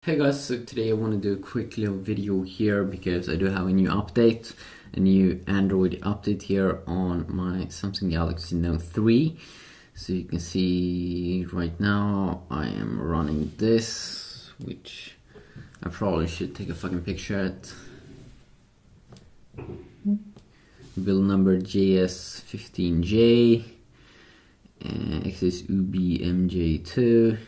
Hey guys, so today I want to do a quick little video here because I do have a new update, a new Android update here on my Samsung Galaxy Note 3. So you can see right now I am running this, which I probably should take a fucking picture at. Build number JS15J, XSUBMJ2.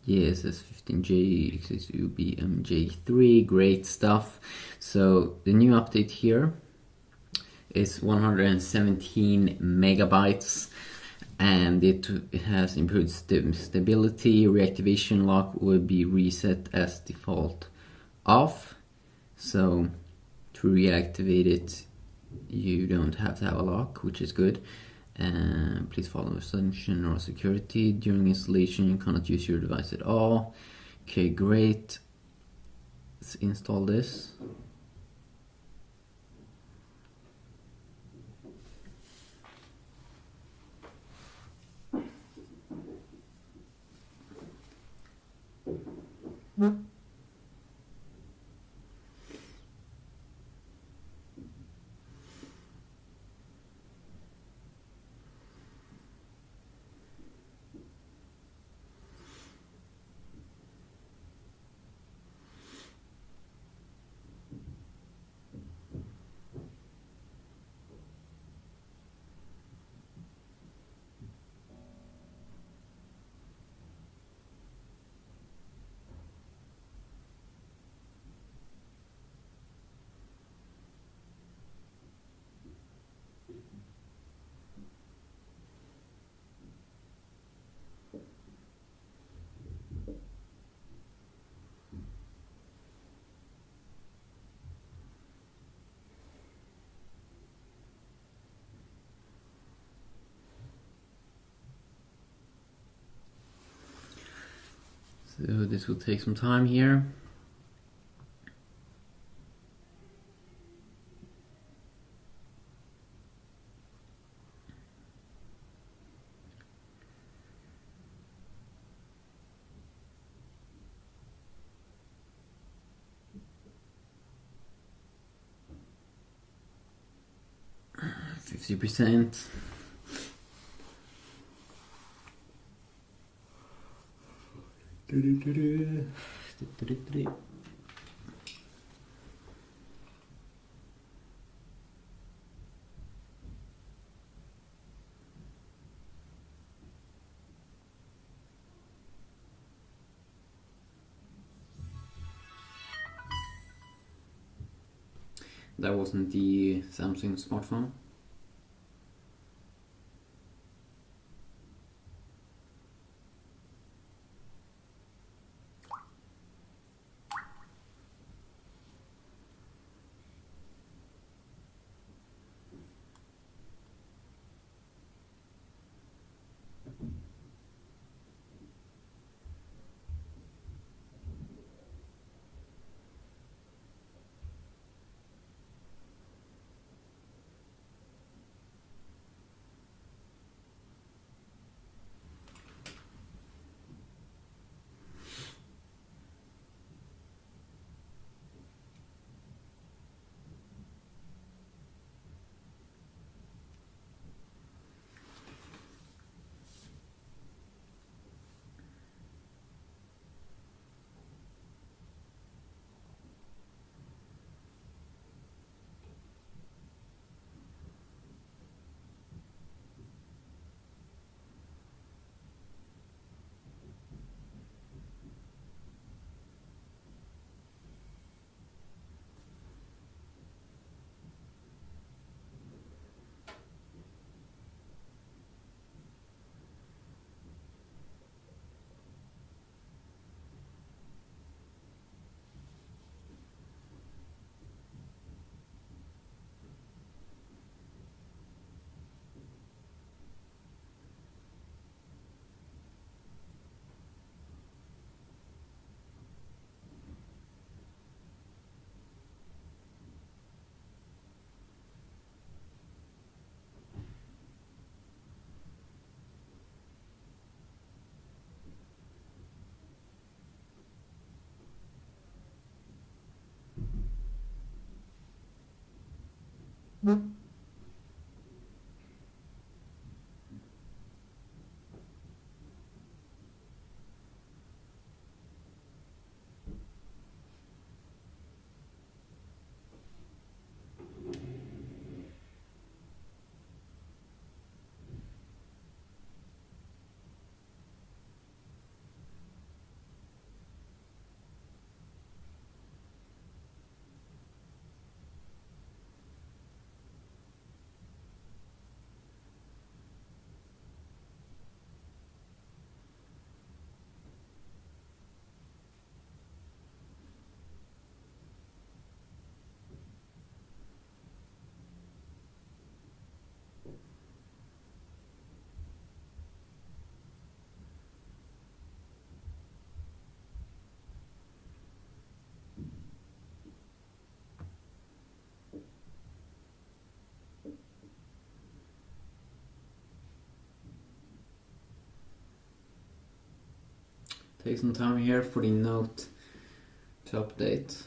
Yes, S15J, XSUBMJ3, great stuff. So the new update here is 117 megabytes, and it has improved stability. Reactivation lock will be reset as default off. So to reactivate it, you don't have to have a lock, which is good. Please follow assumption or security. During installation, you cannot use your device at all. Okay, great. Let's install this. So this will take some time here. %. That wasn't the Samsung smartphone. Take some time here for the note to update.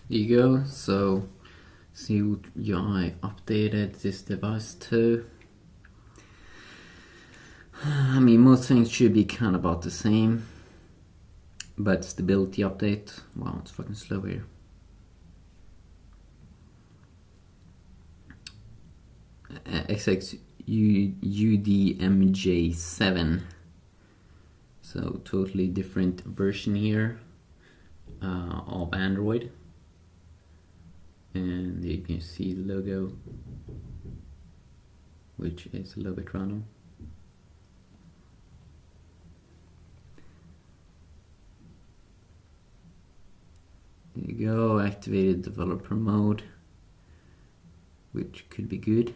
There you go. So see what I updated this device to. I mean, most things should be kind of about the same, but stability update, wow, it's fucking slow here. XXUDMJ7, so totally different version here of Android. And you can see the logo, which is a little bit random. There you go, activated developer mode, which could be good.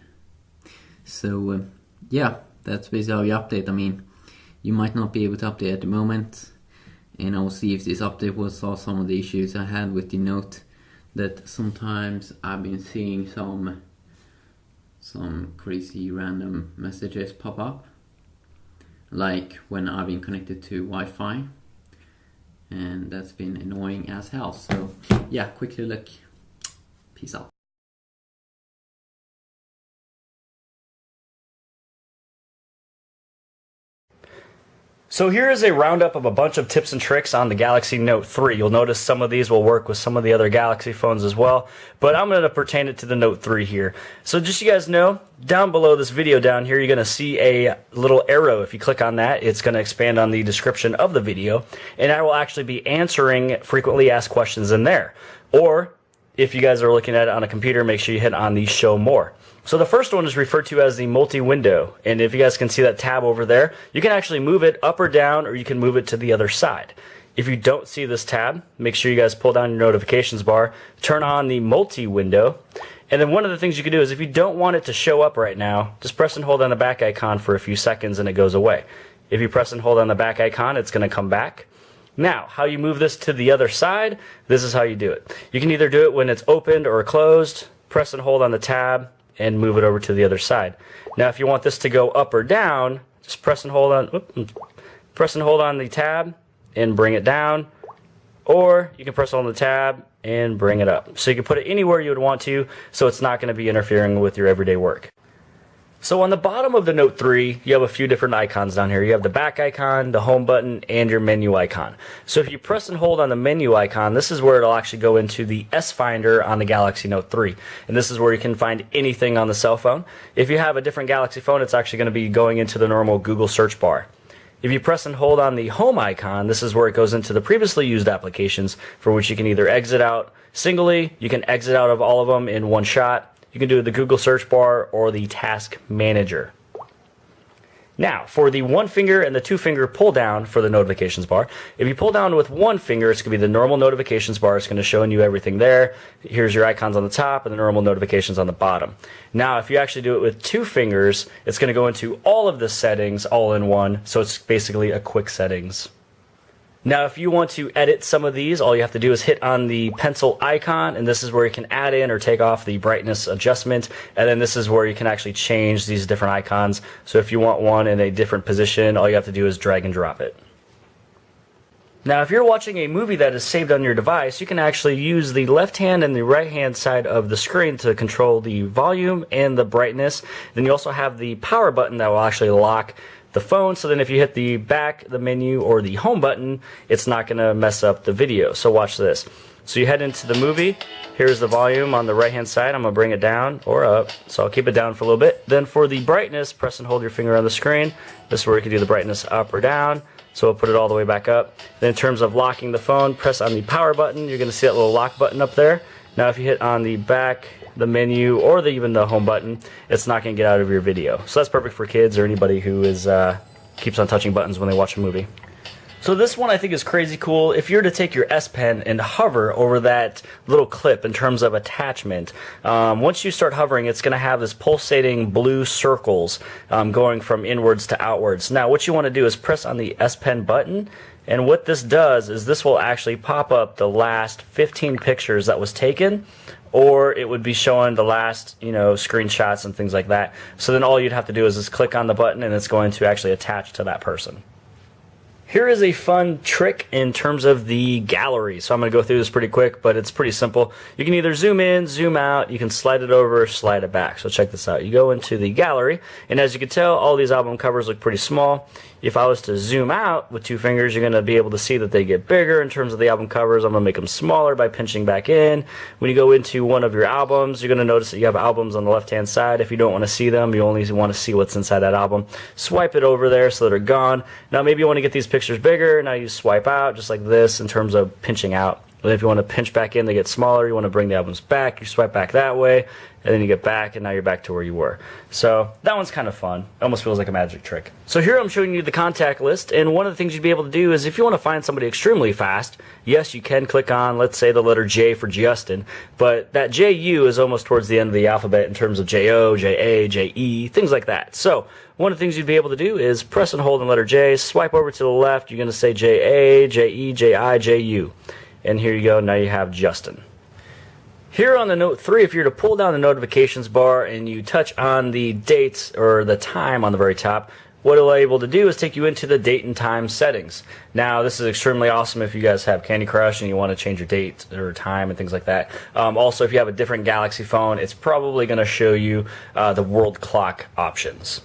So yeah, that's basically how you update. I mean, you might not be able to update at the moment, and I'll see if this update will solve some of the issues I had with the Note. That sometimes I've been seeing some crazy random messages pop up, like when I've been connected to Wi-Fi, and that's been annoying as hell. So yeah, quickly look. Peace out. So here is a roundup of a bunch of tips and tricks on the Galaxy Note 3. You'll notice some of these will work with some of the other Galaxy phones as well, but I'm going to pertain it to the Note 3 here. So just so you guys know, down below this video down here, you're going to see a little arrow. If you click on that, it's going to expand on the description of the video, and I will actually be answering frequently asked questions in there. Or if you guys are looking at it on a computer, make sure you hit on the show more. So the first one is referred to as the multi-window, and if you guys can see that tab over there, you can actually move it up or down, or you can move it to the other side. If you don't see this tab, make sure you guys pull down your notifications bar, turn on the multi-window, and then one of the things you can do is if you don't want it to show up right now, just press and hold on the back icon for a few seconds and it goes away. If you press and hold on the back icon, it's going to come back. Now, how you move this to the other side, this is how you do it. You can either do it when it's opened or closed, press and hold on the tab, and move it over to the other side. Now, if you want this to go up or down, just press and hold on the tab and bring it down, or you can press on the tab and bring it up. So you can put it anywhere you would want to, so it's not going to be interfering with your everyday work. So on the bottom of the Note 3, you have a few different icons down here. You have the back icon, the home button, and your menu icon. So if you press and hold on the menu icon, this is where it'll actually go into the S Finder on the Galaxy Note 3. And this is where you can find anything on the cell phone. If you have a different Galaxy phone, it's actually going to be going into the normal Google search bar. If you press and hold on the home icon, this is where it goes into the previously used applications, for which you can either exit out singly, you can exit out of all of them in one shot. You can do the Google search bar or the task manager. Now, for the one finger and the two finger pull down for the notifications bar, if you pull down with one finger, it's going to be the normal notifications bar. It's going to show you everything there. Here's your icons on the top and the normal notifications on the bottom. Now, if you actually do it with two fingers, it's going to go into all of the settings all in one. So it's basically a quick settings. Now, if you want to edit some of these, all you have to do is hit on the pencil icon, and this is where you can add in or take off the brightness adjustment, and then this is where you can actually change these different icons. So if you want one in a different position, all you have to do is drag and drop it. Now, if you're watching a movie that is saved on your device, you can actually use the left hand and the right hand side of the screen to control the volume and the brightness. Then you also have the power button that will actually lock the phone, so then if you hit the back, the menu, or the home button, it's not going to mess up the video. So watch this. So you head into the movie. Here's the volume on the right hand side. I'm going to bring it down or up, so I'll keep it down for a little bit. Then for the brightness, press and hold your finger on the screen. This is where you can do the brightness up or down. So we'll put it all the way back up. Then in terms of locking the phone, press on the power button. You're going to see that little lock button up there. Now if you hit on the back, the menu, or even the home button, it's not going to get out of your video. So that's perfect for kids or anybody who is keeps on touching buttons when they watch a movie. So this one I think is crazy cool. If you were to take your S Pen and hover over that little clip in terms of attachment, once you start hovering, it's going to have this pulsating blue circles going from inwards to outwards. Now what you want to do is press on the S Pen button, and what this does is this will actually pop up the last 15 pictures that was taken, or it would be showing the last, screenshots and things like that. So then all you'd have to do is just click on the button, and it's going to actually attach to that person. Here is a fun trick in terms of the gallery. So I'm going to go through this pretty quick, but it's pretty simple. You can either zoom in, zoom out, you can slide it over, slide it back. So check this out. You go into the gallery, and as you can tell, all these album covers look pretty small. If I was to zoom out with two fingers, you're going to be able to see that they get bigger in terms of the album covers. I'm going to make them smaller by pinching back in. When you go into one of your albums, you're going to notice that you have albums on the left-hand side. If you don't want to see them, you only want to see what's inside that album. Swipe it over there so that they're gone. Now maybe you want to get these pictures bigger. Now you swipe out just like this in terms of pinching out. But if you want to pinch back in, they get smaller. You want to bring the albums back, you swipe back that way, and then you get back, and now you're back to where you were. So that one's kind of fun. It almost feels like a magic trick. So here I'm showing you the contact list, and one of the things you'd be able to do is if you want to find somebody extremely fast, yes, you can click on, let's say, the letter J for Justin, but that JU is almost towards the end of the alphabet in terms of JO, JA, JE, things like that. So one of the things you'd be able to do is press and hold the letter J, swipe over to the left, you're going to say JA, JE, JI, JU. And here you go, now you have Justin. Here on the Note 3, if you're to pull down the notifications bar and you touch on the dates or the time on the very top, what it'll be able to do is take you into the date and time settings. Now, this is extremely awesome if you guys have Candy Crush and you want to change your date or time and things like that. Also, if you have a different Galaxy phone, it's probably going to show you the world clock options.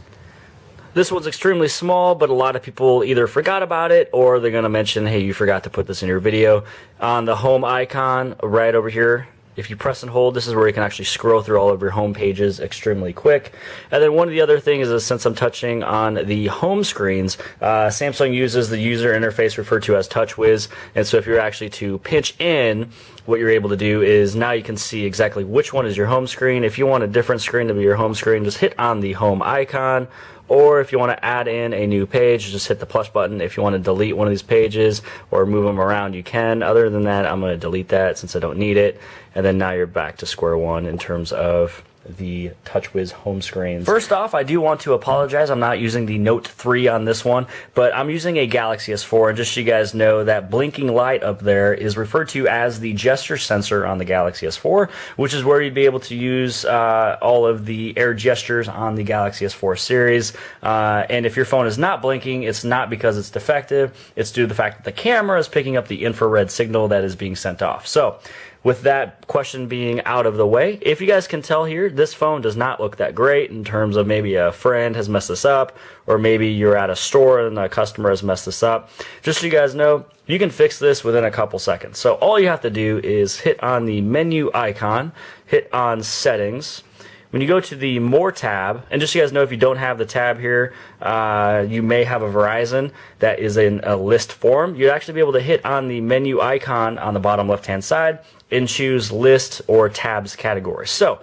This one's extremely small, but a lot of people either forgot about it or they're going to mention, hey, you forgot to put this in your video. On the home icon right over here, if you press and hold, this is where you can actually scroll through all of your home pages extremely quick. And then one of the other things is since I'm touching on the home screens, Samsung uses the user interface referred to as TouchWiz. And so if you're actually to pinch in, what you're able to do is now you can see exactly which one is your home screen. If you want a different screen to be your home screen, just hit on the home icon. Or if you want to add in a new page, just hit the plus button. If you want to delete one of these pages or move them around, you can. Other than that, I'm going to delete that since I don't need it. And then now you're back to square one in terms of the TouchWiz home screens. First off, I do want to apologize. I'm not using the Note 3 on this one, but I'm using a Galaxy S4. And just so you guys know, that blinking light up there is referred to as the gesture sensor on the Galaxy S4, which is where you'd be able to use all of the air gestures on the Galaxy S4 series. And if your phone is not blinking, it's not because it's defective. It's due to the fact that the camera is picking up the infrared signal that is being sent off. So, with that question being out of the way, if you guys can tell here, this phone does not look that great in terms of maybe a friend has messed this up, or maybe you're at a store and a customer has messed this up. Just so you guys know, you can fix this within a couple seconds. So all you have to do is hit on the menu icon, hit on settings. When you go to the More tab, and just so you guys know, if you don't have the tab here, you may have a Verizon that is in a list form. You'd actually be able to hit on the menu icon on the bottom left-hand side and choose list or tabs category. So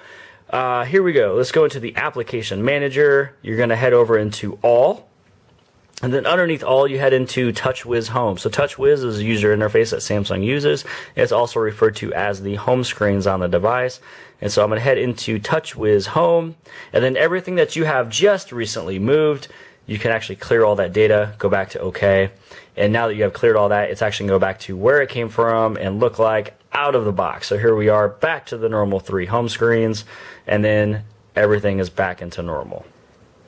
here we go. Let's go into the application manager. You're going to head over into all. And then underneath all, you head into TouchWiz Home. So TouchWiz is a user interface that Samsung uses. It's also referred to as the home screens on the device. And so I'm going to head into TouchWiz Home. And then everything that you have just recently moved you can actually clear all that data, go back to OK. And now that you have cleared all that, it's actually going to go back to where it came from and look like out of the box. So here we are back to the normal 3 home screens, and then everything is back into normal.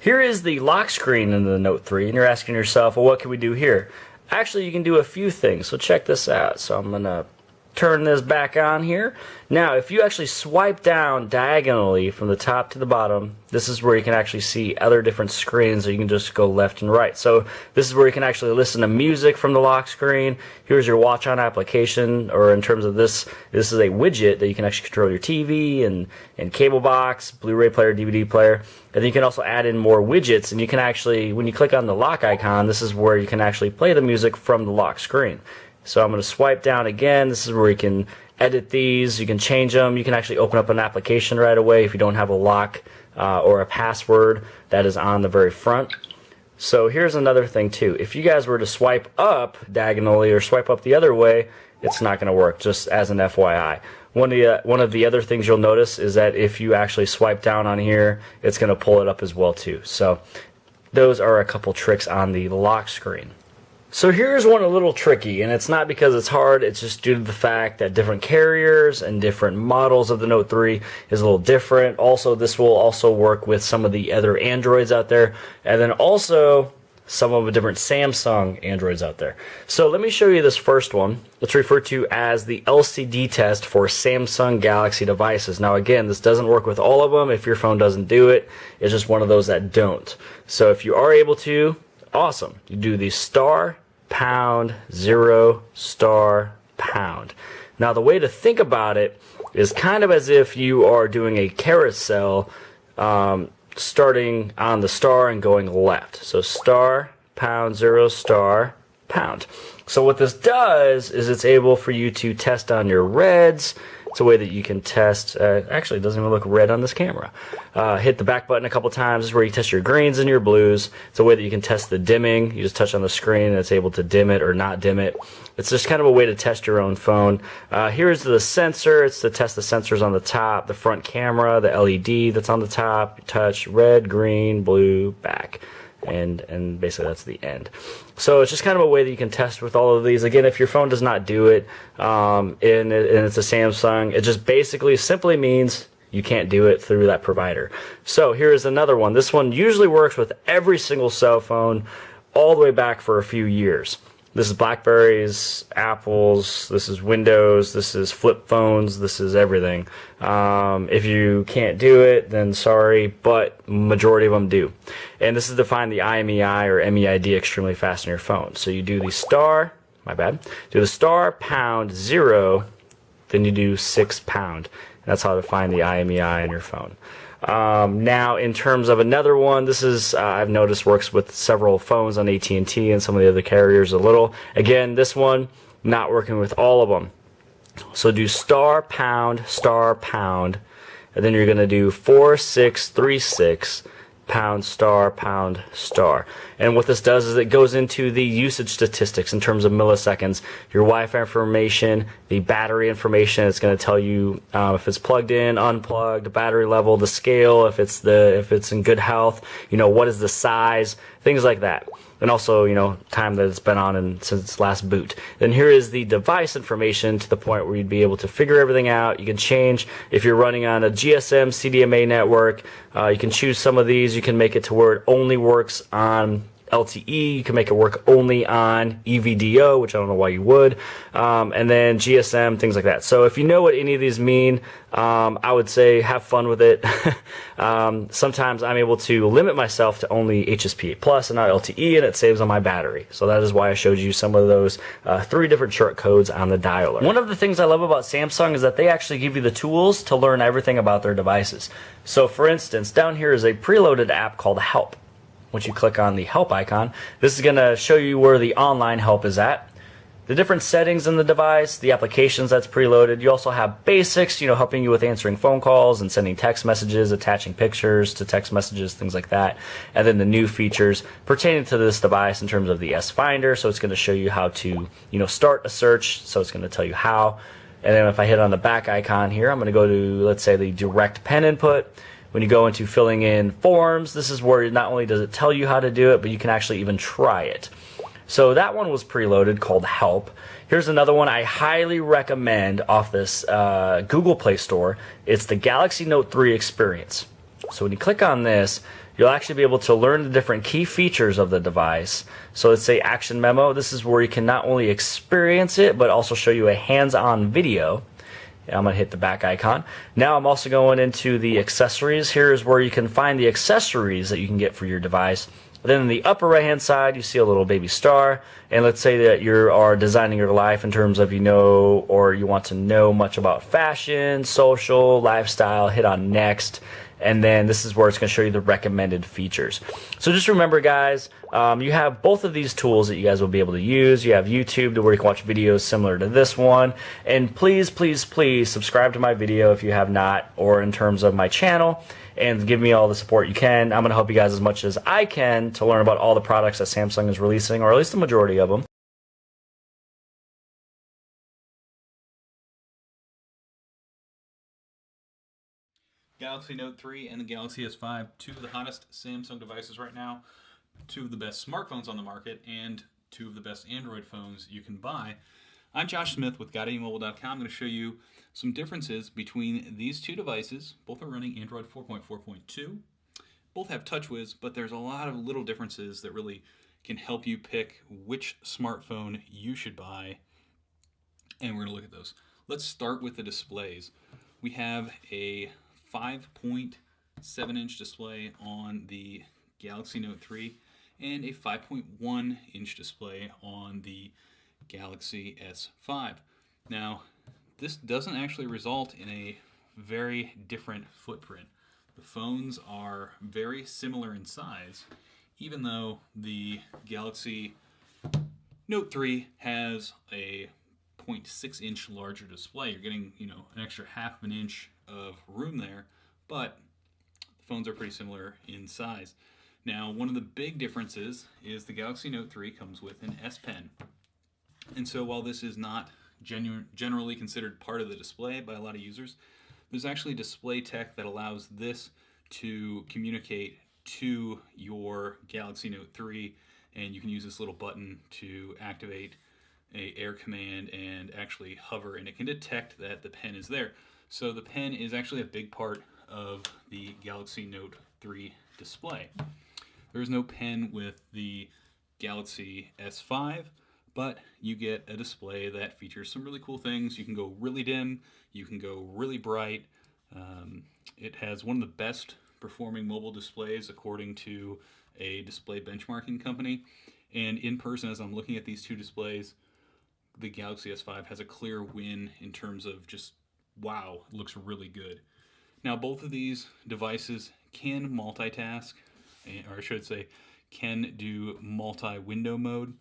Here is the lock screen in the Note 3, and you're asking yourself, well, what can we do here? Actually, you can do a few things, so check this out. So I'm going to turn this back on here. Now, if you actually swipe down diagonally from the top to the bottom, this is where you can actually see other different screens, or you can just go left and right. So this is where you can actually listen to music from the lock screen. Here's your watch on application, or in terms of this is a widget that you can actually control your TV and cable box, Blu-ray player, DVD player. And then you can also add in more widgets, and you can actually, when you click on the lock icon, this is where you can actually play the music from the lock screen. So I'm going to swipe down again. This is where you can edit these. You can change them. You can actually open up an application right away if you don't have a lock or a password that is on the very front. So here's another thing too. If you guys were to swipe up diagonally or swipe up the other way, it's not going to work, just as an FYI. One of the other things you'll notice is that if you actually swipe down on here, it's going to pull it up as well too. So those are a couple tricks on the lock screen. So here's one a little tricky, and it's not because it's hard, it's just due to the fact that different carriers and different models of the Note 3 is a little different. Also, this will also work with some of the other Androids out there, and then also some of the different Samsung Androids out there. So let me show you this first one. It's referred to as the LCD test for Samsung Galaxy devices. Now again, this doesn't work with all of them. If your phone doesn't do it, it's just one of those that don't. So if you are able to, awesome. You do the star, pound, 0, star, pound. Now the way to think about it is kind of as if you are doing a carousel, starting on the star and going left. So star, pound, 0, star, pound. So what this does is it's able for you to test on your reds. It's a way that you can test, actually it doesn't even look red on this camera. Hit the back button a couple times. This is where you test your greens and your blues. It's a way that you can test the dimming. You just touch on the screen and it's able to dim it or not dim it. It's just kind of a way to test your own phone. Here's the sensor. It's to test the sensors on the top, the front camera, the LED that's on the top. You touch red, green, blue, back. And basically that's the end. So it's just kind of a way that you can test with all of these. Again, if your phone does not do it, and it's a Samsung, it just basically simply means you can't do it through that provider. So here's another one. This one usually works with every single cell phone all the way back for a few years. This is Blackberries, Apples, this is Windows, this is flip phones, this is everything. If you can't do it, then sorry, but majority of them do. And this is to find the IMEI or MEID extremely fast on your phone. So you do the star, do the star, pound, 0, then you do 6 pound. That's how to find the IMEI on your phone. Now, in terms of another one, this is I've noticed works with several phones on AT&T and some of the other carriers a little. Again, this one not working with all of them. So do star, pound, and then you're going to do 4636 pound, star. And what this does is it goes into the usage statistics in terms of milliseconds, your Wi-Fi information, the battery information. It's going to tell you if it's plugged in, unplugged, the battery level, the scale, if it's in good health, what is the size, things like that. And also, time that it's been on since last boot. Then here is the device information to the point where you'd be able to figure everything out. You can change if you're running on a GSM CDMA network. You can choose some of these. You can make it to where it only works on LTE. You can make it work only on EVDO, which I don't know why you would, and then GSM, things like that. So if you know what any of these mean, I would say have fun with it. Sometimes I'm able to limit myself to only HSPA Plus and not LTE, and it saves on my battery. So that is why I showed you some of those 3 different short codes on the dialer. One of the things I love about Samsung is that they actually give you the tools to learn everything about their devices. So for instance, down here is a preloaded app called Help. Once you click on the help icon, this is going to show you where the online help is at, the different settings in the device, the applications that's preloaded. You also have basics, helping you with answering phone calls and sending text messages, attaching pictures to text messages, things like that. And then the new features pertaining to this device in terms of the S Finder. So it's going to show you how to, start a search. So it's going to tell you how. And then if I hit on the back icon here, I'm going to go to, let's say, the direct pen input. when you go into filling in forms, this is where not only does it tell you how to do it, but you can actually even try it. So that one was preloaded, called Help. Here's another one I highly recommend off this Google Play Store. It's the Galaxy Note 3 Experience. So when you click on this, you'll actually be able to learn the different key features of the device. So let's say Action Memo. This is where you can not only experience it, but also show you a hands-on video. I'm going to hit the back icon. Now I'm also going into the accessories. Here is where you can find the accessories that you can get for your device. Then in the upper right hand side, you see a little baby star. And let's say that you are designing your life in terms of or you want to know much about fashion, social, lifestyle, hit on next. And then this is where it's going to show you the recommended features. So just remember, guys, you have both of these tools that you guys will be able to use. You have YouTube to where you can watch videos similar to this one. And please, please, please subscribe to my video if you have not, or in terms of my channel, and give me all the support you can. I'm going to help you guys as much as I can to learn about all the products that Samsung is releasing, or at least the majority of them. Galaxy Note 3 and the Galaxy S5, two of the hottest Samsung devices right now, two of the best smartphones on the market, and two of the best Android phones you can buy. I'm Josh Smith with GotAMobile.com. I'm going to show you some differences between these two devices. Both are running Android 4.4.2. Both have TouchWiz, but there's a lot of little differences that really can help you pick which smartphone you should buy. And we're going to look at those. Let's start with the displays. We have a 5.7-inch display on the Galaxy Note 3 and a 5.1-inch display on the Galaxy S5. Now, this doesn't actually result in a very different footprint. The phones are very similar in size, even though the Galaxy Note 3 has a 0.6-inch larger display. You're getting, an extra half an inch of room there, but the phones are pretty similar in size. Now, one of the big differences is the Galaxy Note 3 comes with an S Pen. And so while this is not generally considered part of the display by a lot of users, there's actually display tech that allows this to communicate to your Galaxy Note 3, and you can use this little button to activate a air command and actually hover, and it can detect that the pen is there. So the pen is actually a big part of the Galaxy Note 3 display. There is no pen with the Galaxy S5, but you get a display that features some really cool things. You can go really dim, you can go really bright. It has one of the best performing mobile displays according to a display benchmarking company. And in person, as I'm looking at these two displays, the Galaxy S5 has a clear win in terms of just, wow, it looks really good. Now, both of these devices can multitask, or I should say, can do multi-window mode.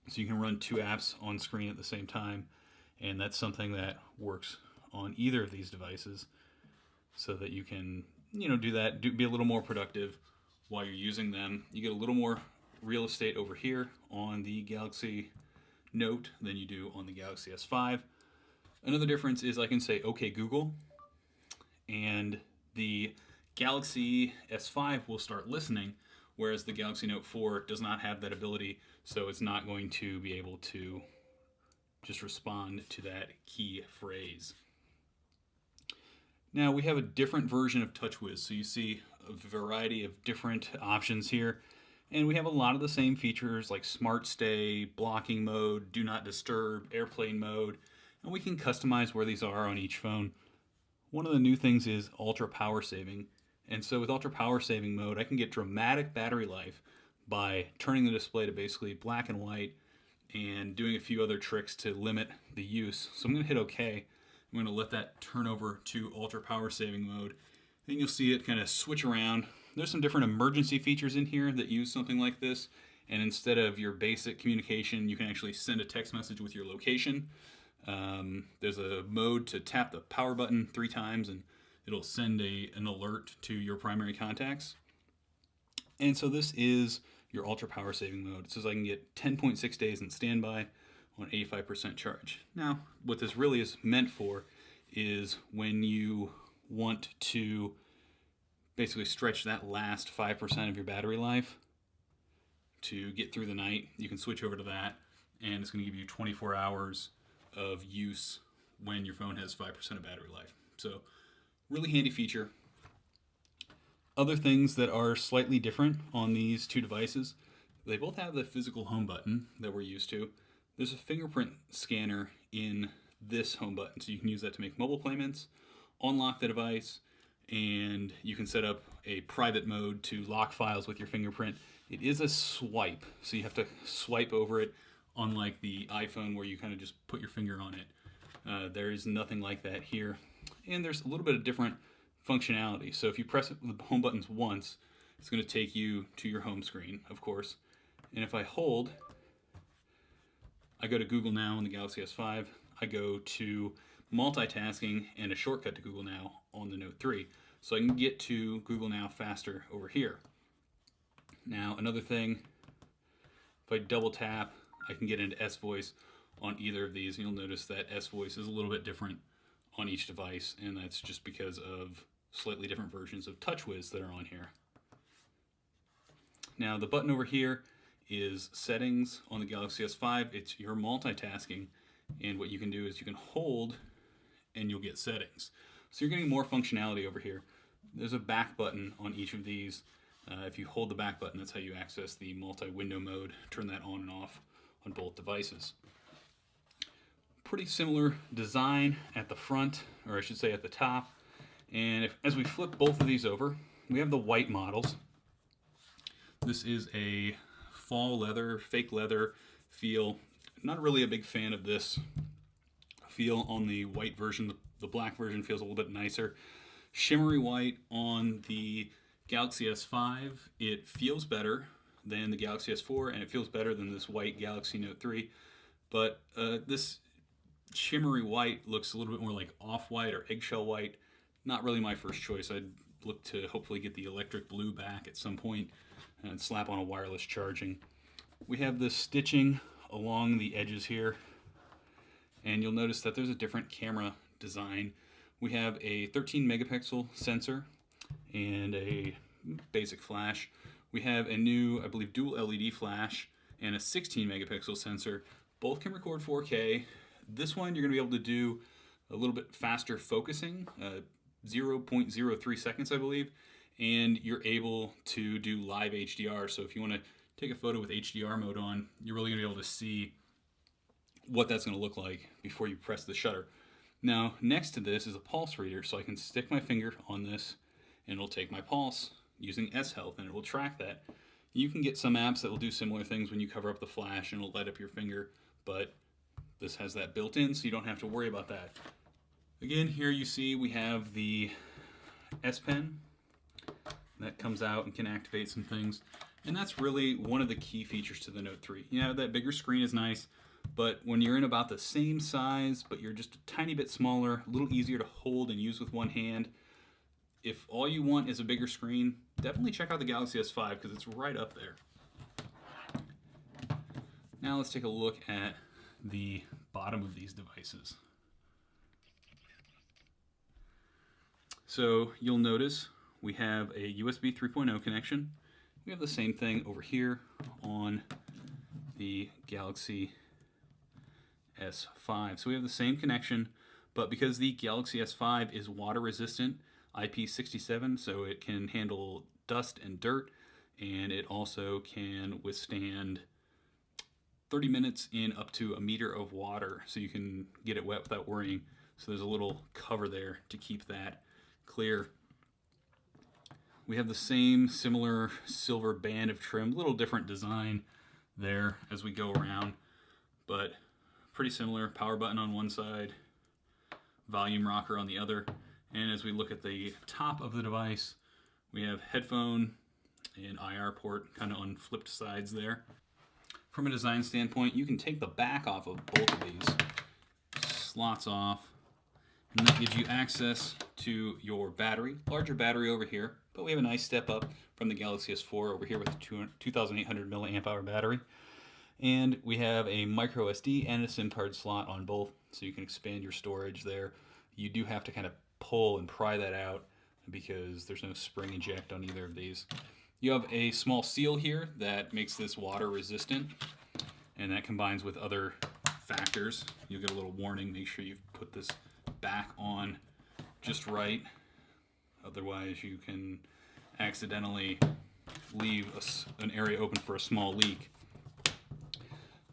So you can run two apps on screen at the same time, and that's something that works on either of these devices, so that you can, do that, be a little more productive while you're using them. You get a little more real estate over here on the Galaxy Note than you do on the Galaxy S5. Another difference is I can say, "Okay, Google," and the Galaxy S5 will start listening, whereas the Galaxy Note 4 does not have that ability, so it's not going to be able to just respond to that key phrase. Now, we have a different version of TouchWiz, so you see a variety of different options here. And we have a lot of the same features like Smart Stay, blocking mode, do not disturb, airplane mode, and we can customize where these are on each phone. One of the new things is ultra power saving. And so with ultra power saving mode, I can get dramatic battery life by turning the display to basically black and white and doing a few other tricks to limit the use. So I'm going to hit OK. I'm going to let that turn over to ultra power saving mode. Then you'll see it kind of switch around. There's some different emergency features in here that use something like this, and instead of your basic communication, you can actually send a text message with your location. There's a mode to tap the power button 3 times and it'll send an alert to your primary contacts. And so this is your ultra power saving mode. It says I can get 10.6 days in standby on 85% charge. Now, what this really is meant for is when you want to basically stretch that last 5% of your battery life to get through the night. You can switch over to that, and it's going to give you 24 hours of use when your phone has 5% of battery life. So really handy feature. Other things that are slightly different on these two devices, they both have the physical home button that we're used to. There's a fingerprint scanner in this home button, so you can use that to make mobile payments, unlock the device, and you can set up a private mode to lock files with your fingerprint. It is a swipe, so you have to swipe over it, unlike the iPhone where you kind of just put your finger on it. There is nothing like that here. And there's a little bit of different functionality. So if you press it with the home buttons once, it's going to take you to your home screen, of course. And if I hold, I go to Google Now on the Galaxy S5. I go to multitasking and a shortcut to Google Now on the Note 3. So I can get to Google Now faster over here. Now, another thing, if I double tap, I can get into S Voice on either of these. You'll notice that S Voice is a little bit different on each device, and that's just because of slightly different versions of TouchWiz that are on here. Now, the button over here is Settings on the Galaxy S5. It's your multitasking, and what you can do is you can hold and you'll get settings. So you're getting more functionality over here. There's a back button on each of these. If you hold the back button, that's how you access the multi-window mode, turn that on and off on both devices. Pretty similar design at the front, or I should say at the top. And as we flip both of these over, we have the white models. This is a fall leather, fake leather feel. Not really a big fan of this feel on the white version. The black version feels a little bit nicer. Shimmery white on the Galaxy S5. It feels better than the Galaxy S4, and it feels better than this white Galaxy Note 3. But this shimmery white looks a little bit more like off-white or eggshell white. Not really my first choice. I'd look to hopefully get the electric blue back at some point and slap on a wireless charging. We have this stitching along the edges here, and you'll notice that there's a different camera design. We have a 13 megapixel sensor and a basic flash. We have a new, I believe, dual LED flash and a 16 megapixel sensor. Both can record 4K. This one you're going to be able to do a little bit faster focusing, 0.03 seconds, I believe, and you're able to do live HDR. So if you want to take a photo with HDR mode on, you're really going to be able to see what that's going to look like before you press the shutter. Now, next to this is a pulse reader, so I can stick my finger on this and it'll take my pulse using S-Health, and it will track that. You can get some apps that will do similar things when you cover up the flash and it'll light up your finger, but this has that built in, so you don't have to worry about that. Again, here you see we have the S Pen that comes out and can activate some things, and that's really one of the key features to the Note 3. You know, that bigger screen is nice, but when you're in about the same size, but you're just a tiny bit smaller, a little easier to hold and use with one hand, if all you want is a bigger screen, definitely check out the Galaxy S5 because it's right up there. Now let's take a look at the bottom of these devices. So you'll notice we have a USB 3.0 connection. We have the same thing over here on the Galaxy S5. So we have the same connection, but because the Galaxy S5 is water resistant, IP67, so it can handle dust and dirt, and it also can withstand 30 minutes in up to a meter of water, so you can get it wet without worrying. So there's a little cover there to keep that clear. We have the same similar silver band of trim, little different design there as we go around, but pretty similar. Power button on one side, volume rocker on the other. And as we look at the top of the device, we have headphone and IR port kind of on flipped sides there. From a design standpoint, you can take the back off of both of these, slots off, and that gives you access to your battery. Larger battery over here, but we have a nice step up from the Galaxy S4 over here with a 2,800 milliamp hour battery. And we have a micro SD and a SIM card slot on both, so you can expand your storage there. You do have to kind of pull and pry that out because there's no spring eject on either of these. You have a small seal here that makes this water resistant, and that combines with other factors. You'll get a little warning. Make sure you put this back on just right. Otherwise, you can accidentally leave an area open for a small leak.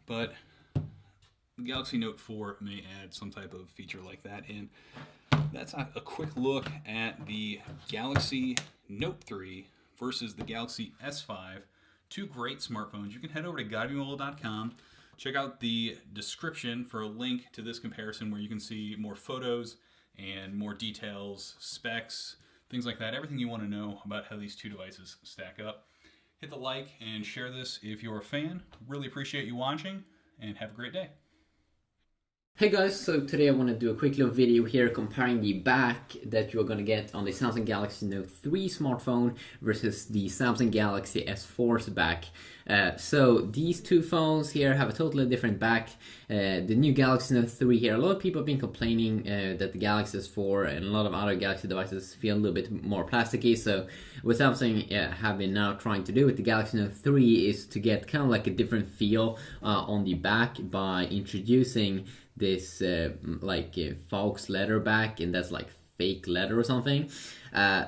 But the Galaxy Note 4 may add some type of feature like that in. That's a quick look at the Galaxy Note 3 versus the Galaxy S5. Two great smartphones. You can head over to GuideMeMobile.com. Check out the description for a link to this comparison where you can see more photos and more details, specs, things like that. Everything you want to know about how these two devices stack up. Hit the like and share this if you're a fan. Really appreciate you watching, and have a great day. Hey guys, so today I want to do a quick little video here comparing the back that you're going to get on the Samsung Galaxy Note 3 smartphone versus the Samsung Galaxy S4's back. So these two phones here have a totally different back. The new Galaxy Note 3 here, a lot of people have been complaining that the Galaxy S4 and a lot of other Galaxy devices feel a little bit more plasticky. So what Samsung have been now trying to do with the Galaxy Note 3 is to get kind of like a different feel on the back by introducing this Fox leather back, and that's like fake leather or something.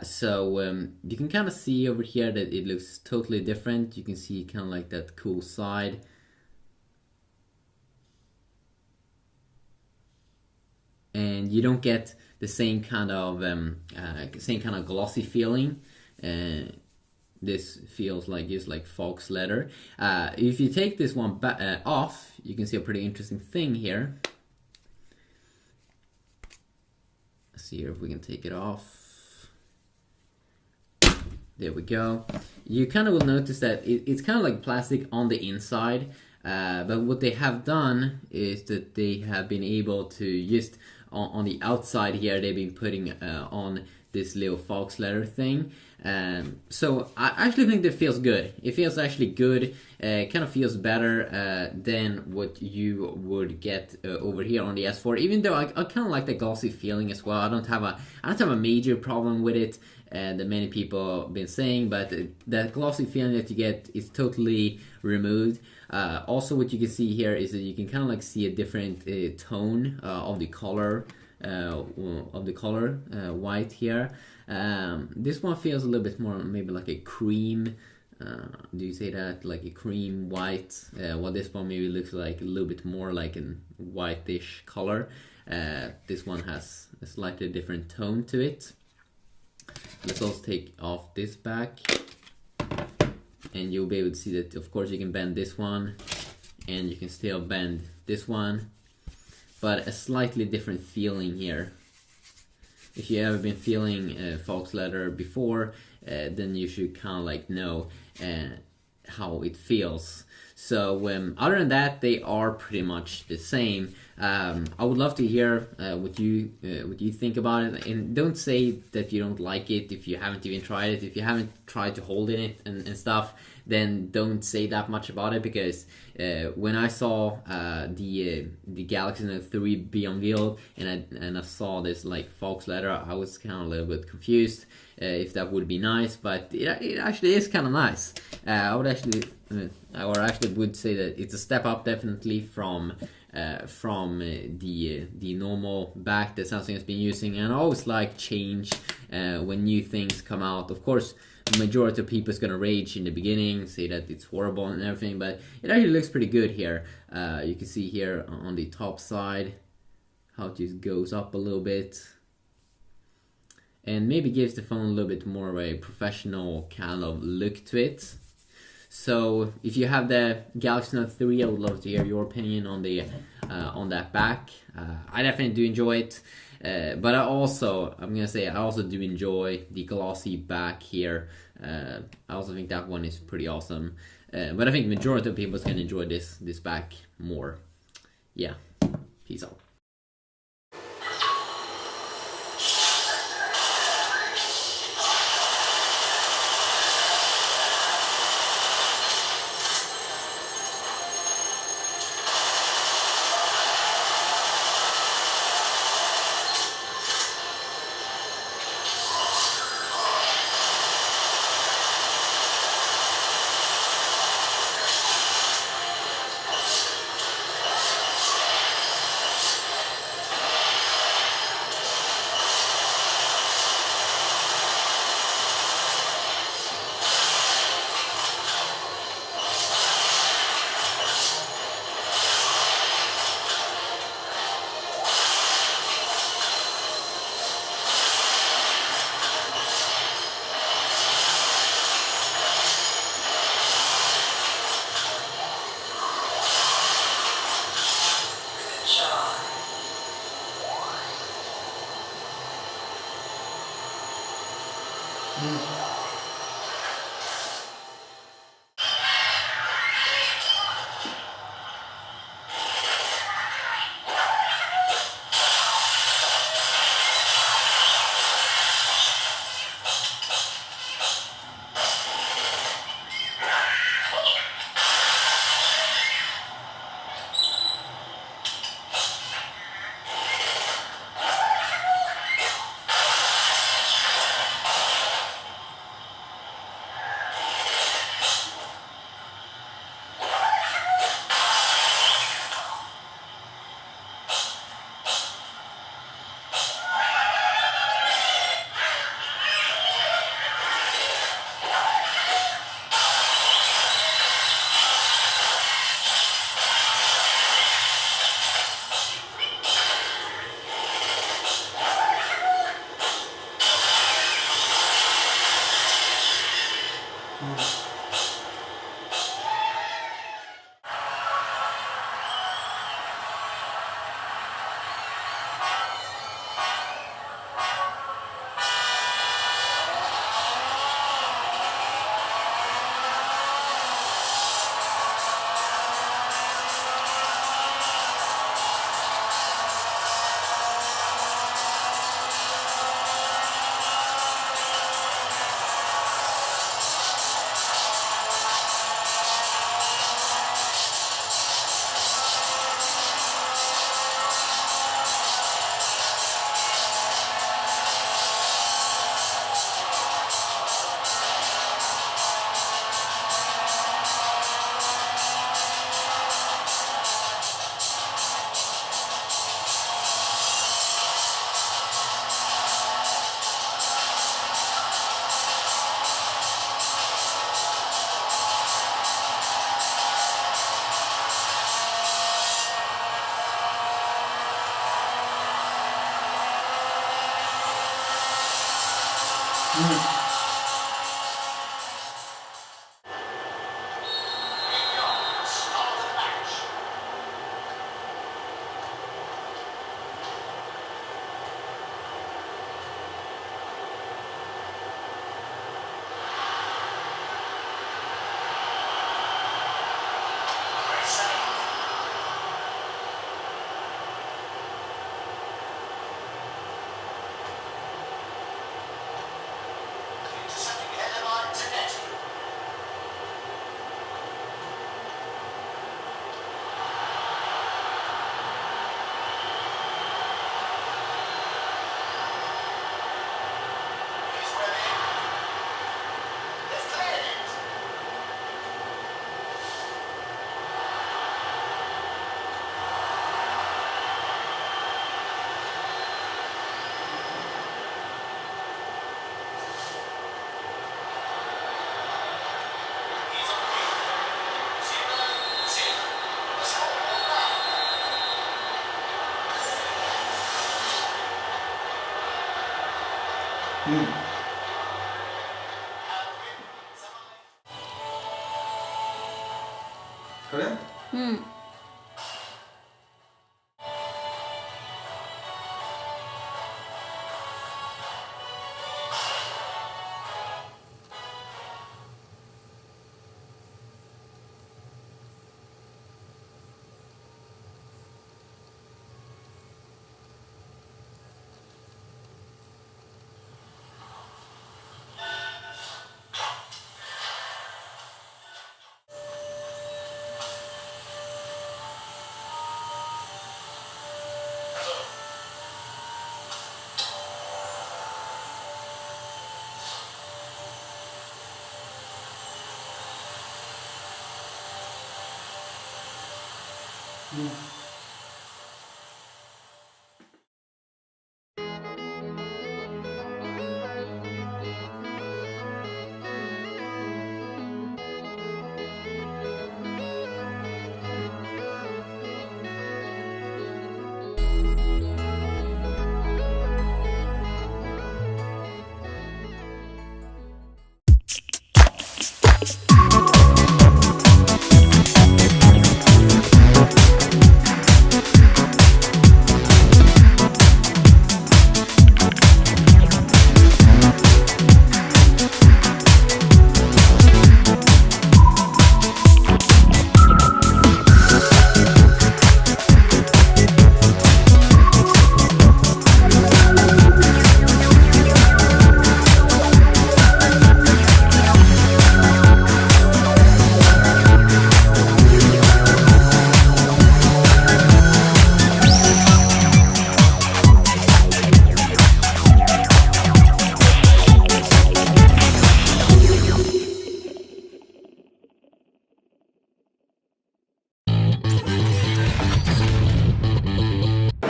So you can kind of see over here that it looks totally different. You can see kind of like that cool side. And you don't get the same kind of glossy feeling. This feels like just like Fox leather. If you take this one off, you can see a pretty interesting thing here. Let's see here if we can take it off. There we go. You kind of will notice that it's kind of like plastic on the inside, but what they have done is that they have been able to just on the outside here, they've been putting on this little Fox leather thing. So I actually think that feels good. It feels actually good. Kind of feels better than what you would get over here on the S4. Even though I kind of like the glossy feeling as well. I don't have a major problem with it that many people have been saying, but that glossy feeling that you get is totally removed. Also, what you can see here is that you can kind of like see a different tone of the color. White here. This one feels a little bit more maybe like a cream. Do you say that? Like a cream white. While this one maybe looks like a little bit more like a whitish color. This one has a slightly different tone to it. Let's also take off this back, and you'll be able to see that of course you can bend this one, and you can still bend this one, but a slightly different feeling here. If you ever been feeling Fox leather before, then you should kind of like know how it feels. So other than that, they are pretty much the same. I would love to hear what you think about it, and don't say that you don't like it if you haven't even tried it. If you haven't tried to hold in it and stuff, then don't say that much about it, because when I saw the Galaxy Note 3 be unveiled and I saw this like Fox leather, I was kind of a little bit confused if that would be nice, but it actually is kind of nice. I would actually would say that it's a step up definitely from the normal back that Samsung has been using. And I always like change when new things come out. Of course, the majority of people is gonna rage in the beginning, say that it's horrible and everything, but it actually looks pretty good here. You can see here on the top side how it just goes up a little bit, and maybe gives the phone a little bit more of a professional kind of look to it. So if you have the Galaxy Note 3, I would love to hear your opinion on the on that back. I definitely do enjoy it, but I'm gonna say I also do enjoy the glossy back here. I also think that one is pretty awesome, but I think the majority of people is gonna enjoy this back more. Yeah, peace out. 그래? 응.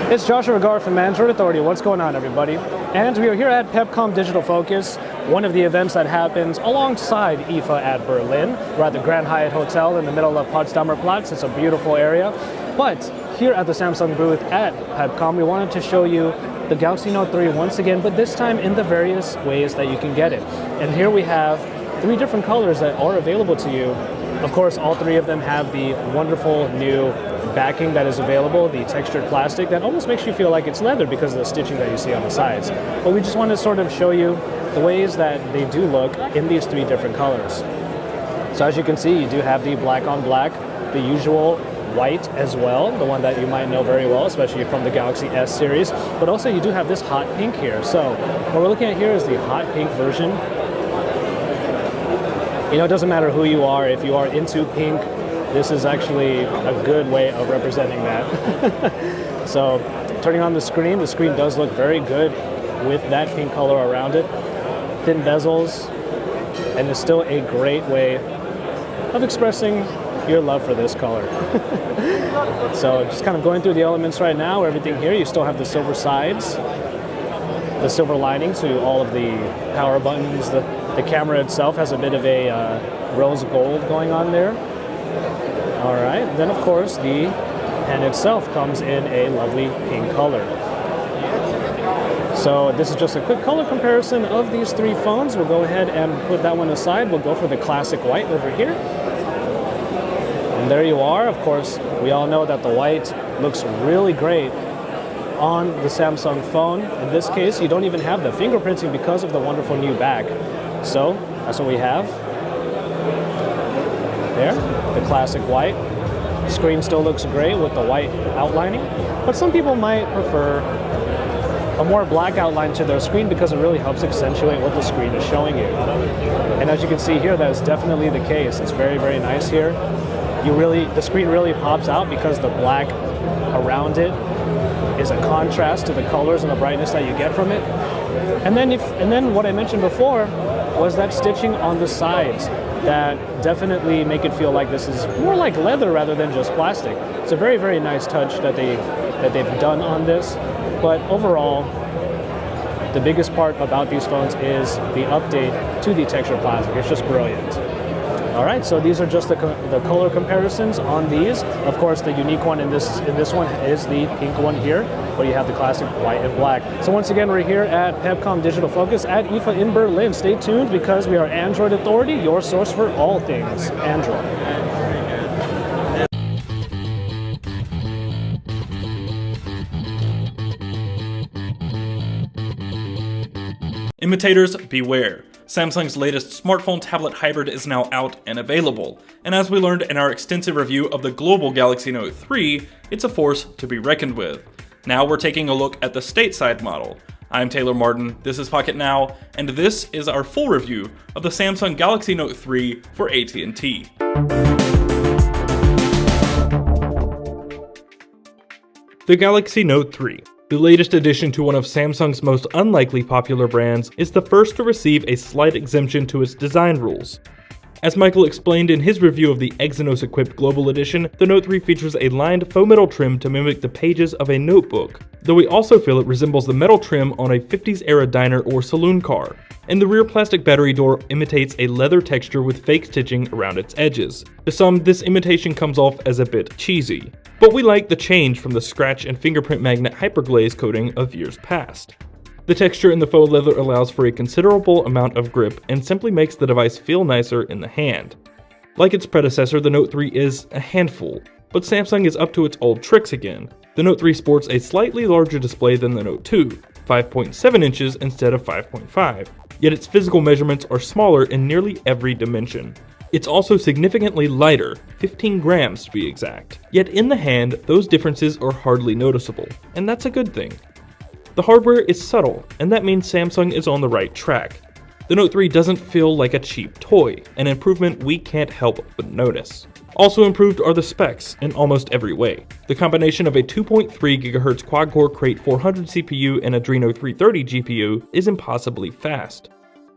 It's Joshua Vergara from Android Authority. What's going on, everybody? And we are here at PepCom Digital Focus, one of the events that happens alongside IFA at Berlin. We're at the Grand Hyatt Hotel in the middle of Potsdamer Platz. It's a beautiful area. But here at the Samsung booth at PepCom, we wanted to show you the Galaxy Note 3 once again, but this time in the various ways that you can get it. And here we have 3 different colors that are available to you. Of course, all 3 of them have the wonderful new backing that is available, the textured plastic that almost makes you feel like it's leather because of the stitching that you see on the sides. But we just want to sort of show you the ways that they do look in these 3 different colors. So as you can see, you do have the black on black, the usual white as well, the one that you might know very well, especially from the Galaxy S series. But also you do have this hot pink here. So what we're looking at here is the hot pink version. You know, it doesn't matter who you are, if you are into pink, this is actually a good way of representing that. So turning on the screen does look very good with that pink color around it. Thin bezels, and it's still a great way of expressing your love for this color. So just kind of going through the elements right now, everything here, you still have the silver sides, the silver lining to all of the power buttons. The camera itself has a bit of a rose gold going on there. All right, then of course the pen itself comes in a lovely pink color. So this is just a quick color comparison of these 3 phones. We'll go ahead and put that one aside. We'll go for the classic white over here. And there you are. Of course, we all know that the white looks really great on the Samsung phone. In this case, you don't even have the fingerprinting because of the wonderful new back. So that's what we have. There, the classic white. Screen still looks great with the white outlining, but some people might prefer a more black outline to their screen because it really helps accentuate what the screen is showing you. And as you can see here, that is definitely the case. It's very, very nice here. The screen really pops out because the black around it is a contrast to the colors and the brightness that you get from it. And then what I mentioned before was that stitching on the sides that definitely make it feel like this is more like leather rather than just plastic. It's a very, very nice touch that they've done on this. But overall, the biggest part about these phones is the update to the textured plastic. It's just brilliant. All right, so these are just the color comparisons on these. Of course, the unique one in this one is the pink one here, where you have the classic white and black. So once again, we're here at PepCom Digital Focus at IFA in Berlin. Stay tuned because we are Android Authority, your source for all things Android. Imitators, beware. Samsung's latest smartphone tablet hybrid is now out and available, and as we learned in our extensive review of the global Galaxy Note 3, it's a force to be reckoned with. Now we're taking a look at the stateside model. I'm Taylor Martin, this is Pocket Now, and this is our full review of the Samsung Galaxy Note 3 for AT&T. The Galaxy Note 3. The latest addition to one of Samsung's most unlikely popular brands is the first to receive a slight exemption to its design rules. As Michael explained in his review of the Exynos-equipped Global Edition, the Note 3 features a lined faux metal trim to mimic the pages of a notebook, though we also feel it resembles the metal trim on a 50s-era diner or saloon car. And the rear plastic battery door imitates a leather texture with fake stitching around its edges. To some, this imitation comes off as a bit cheesy, but we like the change from the scratch and fingerprint magnet hyperglaze coating of years past. The texture in the faux leather allows for a considerable amount of grip and simply makes the device feel nicer in the hand. Like its predecessor, the Note 3 is a handful, but Samsung is up to its old tricks again. The Note 3 sports a slightly larger display than the Note 2, 5.7 inches instead of 5.5, yet its physical measurements are smaller in nearly every dimension. It's also significantly lighter, 15 grams to be exact, yet in the hand, those differences are hardly noticeable, and that's a good thing. The hardware is subtle, and that means Samsung is on the right track. The Note 3 doesn't feel like a cheap toy, an improvement we can't help but notice. Also improved are the specs in almost every way. The combination of a 2.3 GHz quad-core Krait 400 CPU and Adreno 330 GPU is impossibly fast.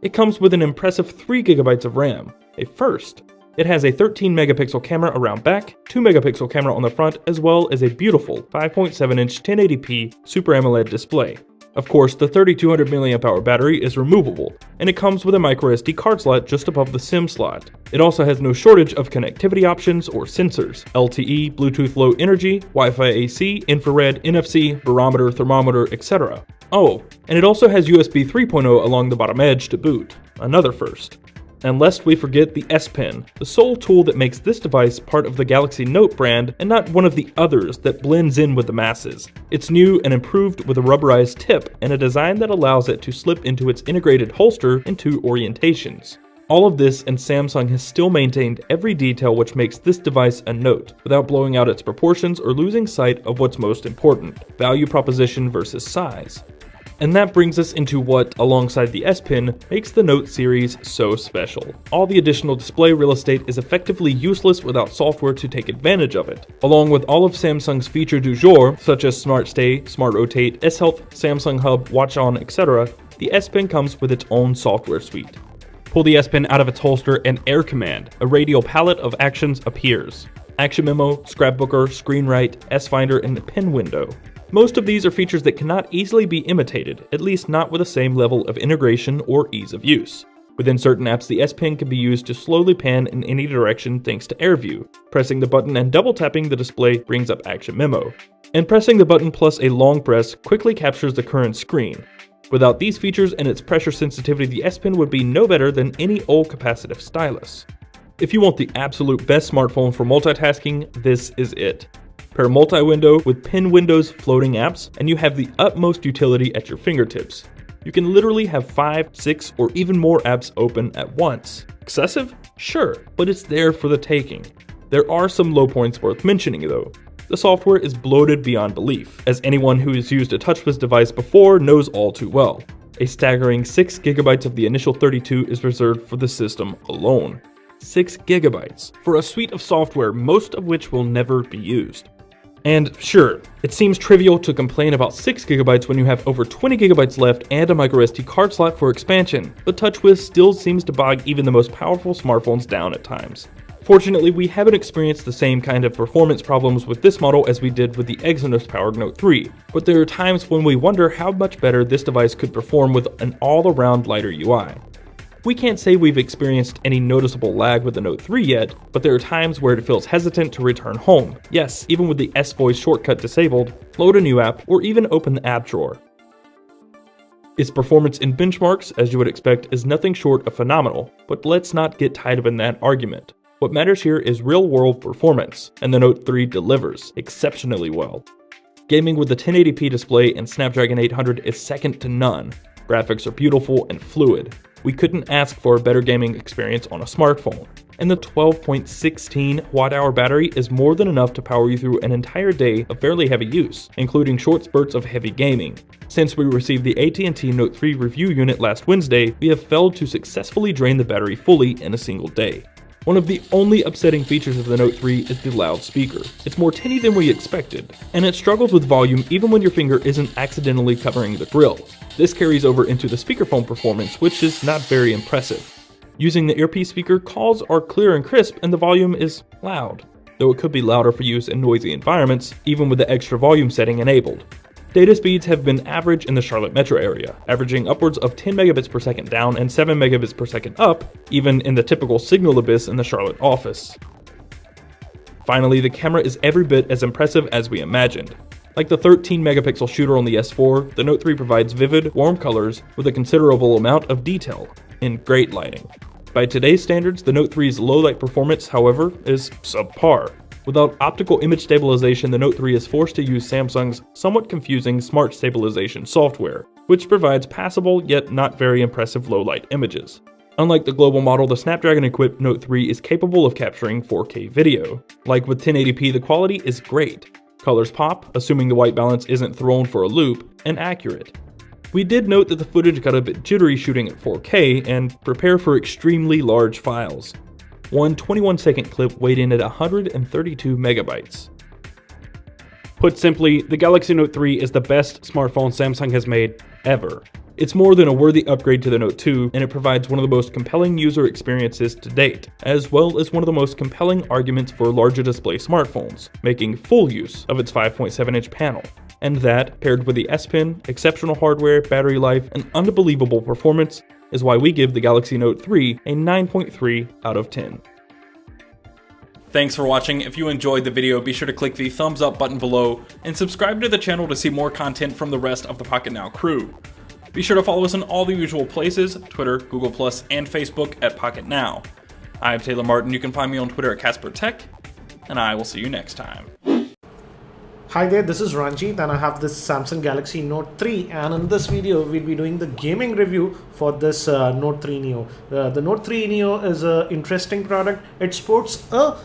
It comes with an impressive 3 GB of RAM, a first. It has a 13 megapixel camera around back, 2 megapixel camera on the front, as well as a beautiful 5.7-inch 1080p Super AMOLED display. Of course, the 3200 mAh battery is removable, and it comes with a microSD card slot just above the SIM slot. It also has no shortage of connectivity options or sensors: LTE, Bluetooth Low Energy, Wi-Fi AC, infrared, NFC, barometer, thermometer, etc. Oh, and it also has USB 3.0 along the bottom edge to boot. Another first. And lest we forget the S Pen, the sole tool that makes this device part of the Galaxy Note brand and not one of the others that blends in with the masses. It's new and improved with a rubberized tip and a design that allows it to slip into its integrated holster in 2 orientations. All of this, and Samsung has still maintained every detail which makes this device a Note, without blowing out its proportions or losing sight of what's most important: value proposition versus size. And that brings us into what, alongside the S Pen, makes the Note series so special. All the additional display real estate is effectively useless without software to take advantage of it. Along with all of Samsung's feature du jour, such as Smart Stay, Smart Rotate, S Health, Samsung Hub, Watch On, etc., the S Pen comes with its own software suite. Pull the S Pen out of its holster and Air Command, a radial palette of actions appears. Action Memo, Scrapbooker, ScreenWrite, S Finder, and Pen Window. Most of these are features that cannot easily be imitated, at least not with the same level of integration or ease of use. Within certain apps, the S Pen can be used to slowly pan in any direction thanks to AirView. Pressing the button and double tapping the display brings up Action Memo. And pressing the button plus a long press quickly captures the current screen. Without these features and its pressure sensitivity, the S Pen would be no better than any old capacitive stylus. If you want the absolute best smartphone for multitasking, this is it. Pair multi-window with Pen Window's floating apps, and you have the utmost utility at your fingertips. You can literally have 5, 6, or even more apps open at once. Excessive? Sure, but it's there for the taking. There are some low points worth mentioning though. The software is bloated beyond belief, as anyone who has used a TouchWiz device before knows all too well. A staggering 6 GB of the initial 32 is reserved for the system alone. 6 GB for a suite of software, most of which will never be used. And sure, it seems trivial to complain about 6 GB when you have over 20 GB left and a microSD card slot for expansion, but TouchWiz still seems to bog even the most powerful smartphones down at times. Fortunately, we haven't experienced the same kind of performance problems with this model as we did with the Exynos-powered Note 3, but there are times when we wonder how much better this device could perform with an all-around lighter UI. We can't say we've experienced any noticeable lag with the Note 3 yet, but there are times where it feels hesitant to return home. Yes, even with the S-Voice shortcut disabled, load a new app, or even open the app drawer. Its performance in benchmarks, as you would expect, is nothing short of phenomenal, but let's not get tied up in that argument. What matters here is real-world performance, and the Note 3 delivers exceptionally well. Gaming with the 1080p display and Snapdragon 800 is second to none. Graphics are beautiful and fluid. We couldn't ask for a better gaming experience on a smartphone. And the 12.16 watt-hour battery is more than enough to power you through an entire day of fairly heavy use, including short spurts of heavy gaming. Since we received the AT&T Note 3 review unit last Wednesday, we have failed to successfully drain the battery fully in a single day. One of the only upsetting features of the Note 3 is the loudspeaker. It's more tinny than we expected, and it struggles with volume even when your finger isn't accidentally covering the grill. This carries over into the speakerphone performance, which is not very impressive. Using the earpiece speaker, calls are clear and crisp and the volume is loud, though it could be louder for use in noisy environments, even with the extra volume setting enabled. Data speeds have been average in the Charlotte metro area, averaging upwards of 10 megabits per second down and 7 megabits per second up, even in the typical signal abyss in the Charlotte office. Finally, the camera is every bit as impressive as we imagined. Like the 13 megapixel shooter on the S4, the Note 3 provides vivid, warm colors with a considerable amount of detail, in great lighting. By today's standards, the Note 3's low light performance, however, is subpar. Without optical image stabilization, the Note 3 is forced to use Samsung's somewhat confusing Smart Stabilization software, which provides passable yet not very impressive low-light images. Unlike the global model, the Snapdragon-equipped Note 3 is capable of capturing 4K video. Like with 1080p, the quality is great. Colors pop, assuming the white balance isn't thrown for a loop, and accurate. We did note that the footage got a bit jittery shooting at 4K, and prepare for extremely large files. One 21-second clip weighed in at 132 megabytes. Put simply, the Galaxy Note 3 is the best smartphone Samsung has made ever. It's more than a worthy upgrade to the Note 2, and it provides one of the most compelling user experiences to date, as well as one of the most compelling arguments for larger display smartphones, making full use of its 5.7-inch panel. And that, paired with the S Pen, exceptional hardware, battery life, and unbelievable performance, is why we give the Galaxy Note 3 a 9.3 out of 10. Thanks for watching. If you enjoyed the video, be sure to click the thumbs up button below and subscribe to the channel to see more content from the rest of the Pocketnow crew. Be sure to follow us in all the usual places, Twitter, Google+, and Facebook at Pocketnow. I'm Taylor Martin. You can find me on Twitter at CasperTech, and I will see you next time. Hi there, this is Ranjit and I have this Samsung Galaxy Note 3, and in this video we'll be doing the gaming review for this Note 3 Neo. The Note 3 Neo is an interesting product. It sports a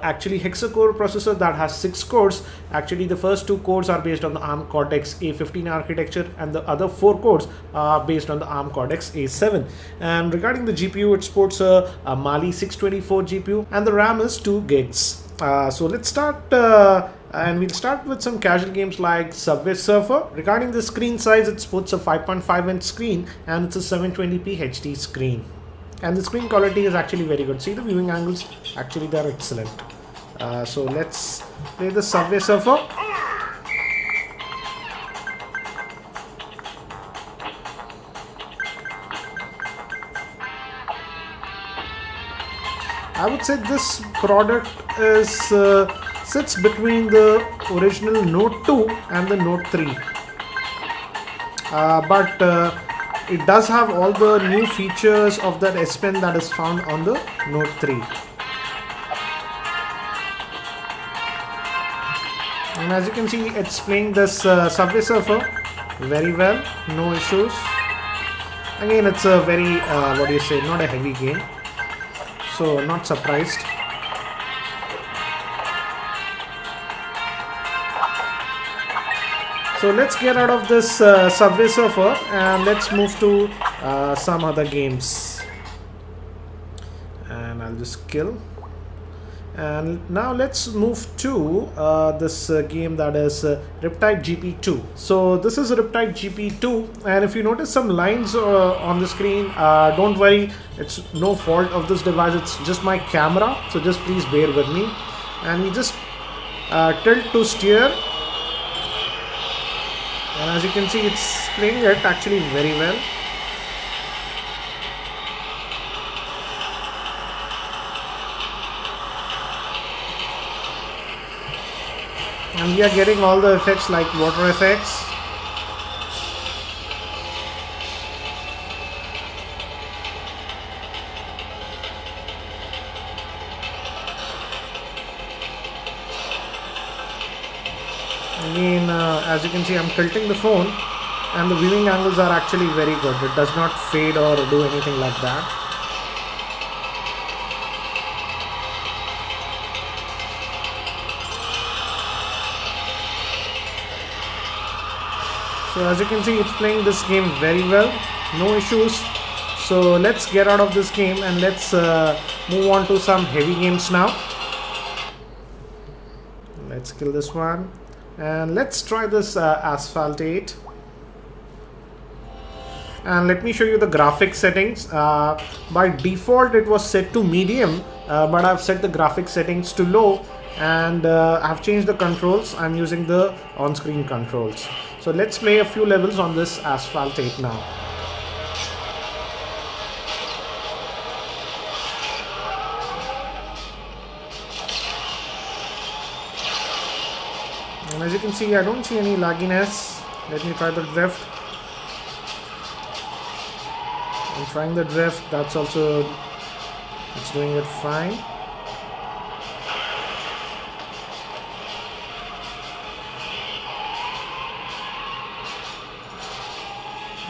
actually hexa-core processor that has 6 cores. Actually the first 2 cores are based on the ARM Cortex A15 architecture and the other 4 cores are based on the ARM Cortex A7. And regarding the GPU, it sports a Mali 624 GPU and the RAM is 2 gigs. So let's start and we'll start with some casual games like Subway Surfer. Regarding the screen size, it sports a 5.5-inch screen and it's a 720p HD screen. And the screen quality is actually very good. See the viewing angles, actually they're excellent. So let's play the Subway Surfer. I would say this product is sits between the original Note 2 and the Note 3. But it does have all the new features of that S Pen that is found on the Note 3. And as you can see, it's playing this Subway Surfer very well, no issues. Again, it's a very, not a heavy game. So not surprised. So let's get out of this Subway Surfer and let's move to some other games. And I'll just kill. And now let's move to this game that is Riptide GP2. So this is Riptide GP2, and if you notice some lines on the screen, don't worry, it's no fault of this device, it's just my camera, so just please bear with me. And we just tilt to steer, and as you can see, it's playing it actually very well. And we are getting all the effects like water effects. Again, as you can see, I'm tilting the phone and the viewing angles are actually very good. It does not fade or do anything like that. So as you can see, it's playing this game very well, no issues. So let's get out of this game and let's move on to some heavy games now. Let's kill this one and let's try this Asphalt 8. And let me show you the graphics settings. By default it was set to medium, but I've set the graphics settings to low, and I've changed the controls. I'm using the on-screen controls. So let's play a few levels on this Asphalt 8 now. And as you can see, I don't see any lagginess. Let me try the drift. I'm trying the drift, that's also, it's doing it fine.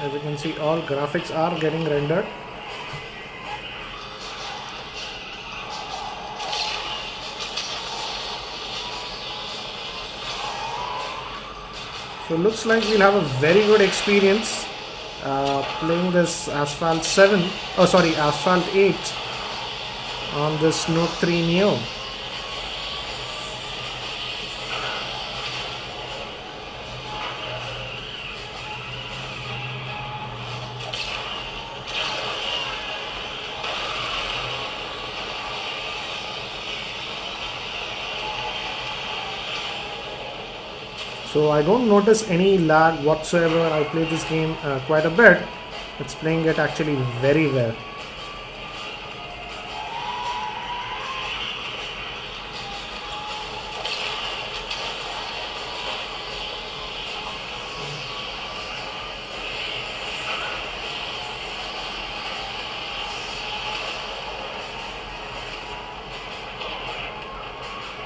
As you can see, all graphics are getting rendered. So looks like we'll have a very good experience playing this Asphalt 8 on this Note 3 Neo. So I don't notice any lag whatsoever. I play this game quite a bit. It's playing it actually very well.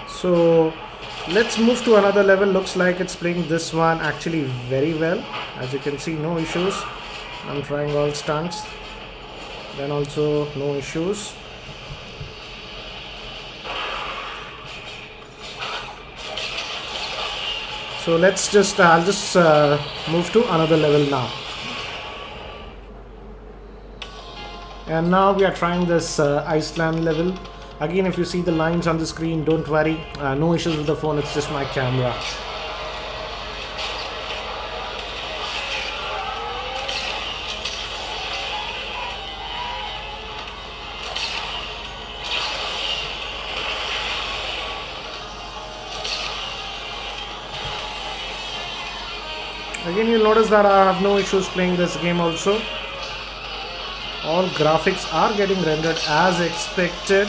So let's move to another level. Looks like it's playing this one actually very well. As you can see, no issues. I'm trying all stunts. Then also no issues. So let's just, I'll just move to another level now. And now we are trying this Iceland level. Again, if you see the lines on the screen, don't worry, no issues with the phone, it's just my camera. Again, you'll notice that I have no issues playing this game also. All graphics are getting rendered as expected.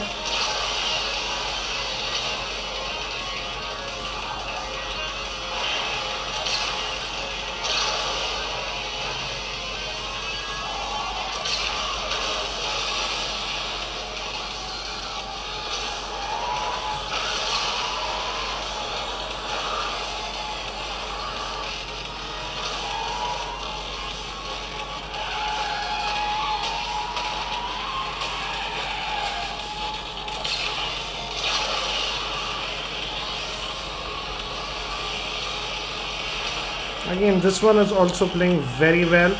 Again, this one is also playing very well.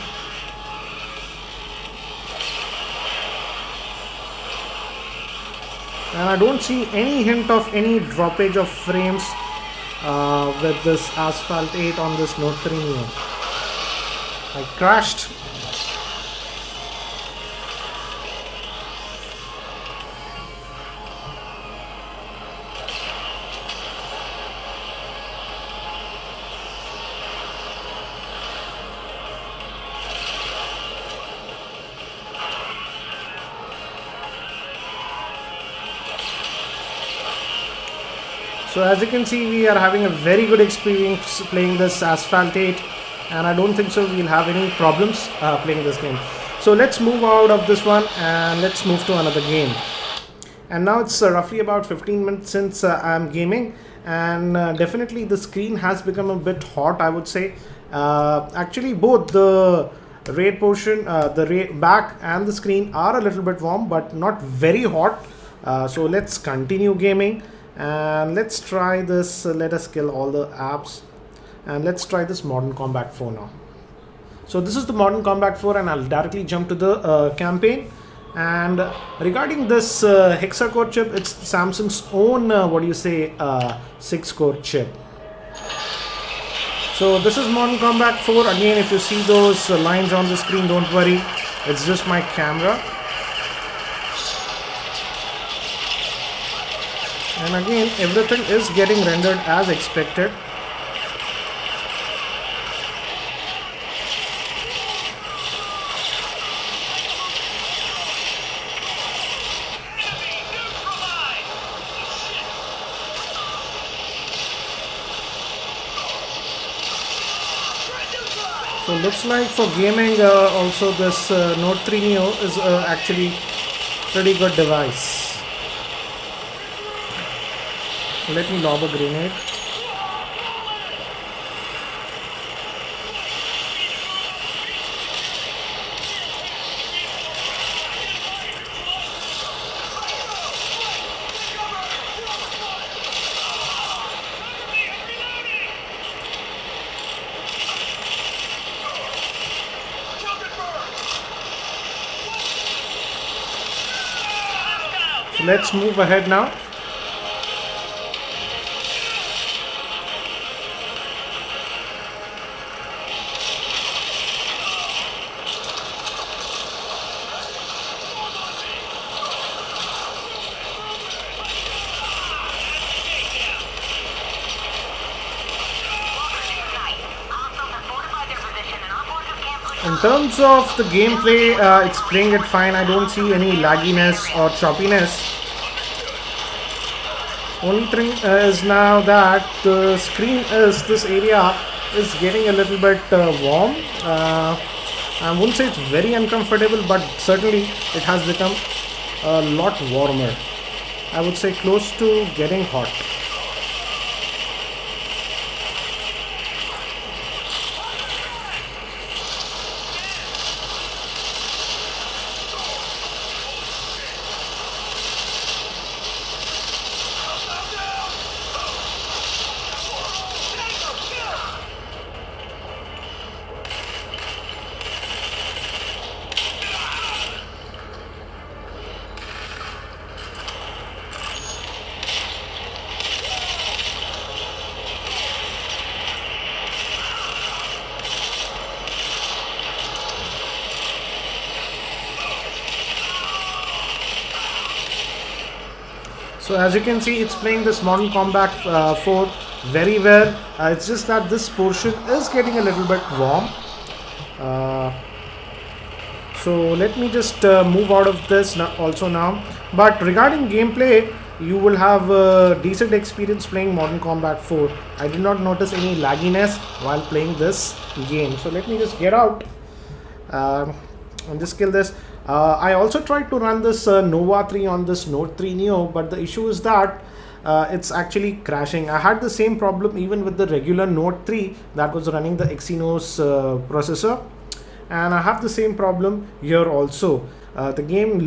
And I don't see any hint of any droppage of frames with this Asphalt 8 on this Note 3 Neo. I crashed. So as you can see, we are having a very good experience playing this Asphalt 8, and I don't think so we'll have any problems playing this game. So let's move out of this one and let's move to another game. And now it's roughly about 15 minutes since I'm gaming, and definitely the screen has become a bit hot, I would say. Actually both the raid portion, the raid back and the screen are a little bit warm, but not very hot. So let's continue gaming. And let's try this, let us kill all the apps, and let's try this Modern Combat 4 now. So this is the Modern Combat 4, and I'll directly jump to the campaign. And regarding this hexa-core chip, it's Samsung's own, 6-core chip. So this is Modern Combat 4. Again, if you see those lines on the screen, don't worry, it's just my camera. And again, everything is getting rendered as expected. So looks like for gaming also this Note 3 Neo is actually pretty good device. Let me lob a grenade. So let's move ahead now. terms of the gameplay, it's playing it fine. I don't see any lagginess or choppiness. Only thing is now that the screen is, this area is getting a little bit warm. I wouldn't say it's very uncomfortable, but certainly it has become a lot warmer. I would say close to getting hot. So as you can see, it's playing this Modern Combat 4 very well. It's just that this portion is getting a little bit warm. So let me just move out of this now. But regarding gameplay, you will have a decent experience playing Modern Combat 4. I did not notice any lagginess while playing this game. So let me just get out and just kill this. I also tried to run this Nova 3 on this Note 3 Neo, but the issue is that it's actually crashing. I had the same problem even with the regular Note 3 that was running the Exynos processor, and I have the same problem here also. The game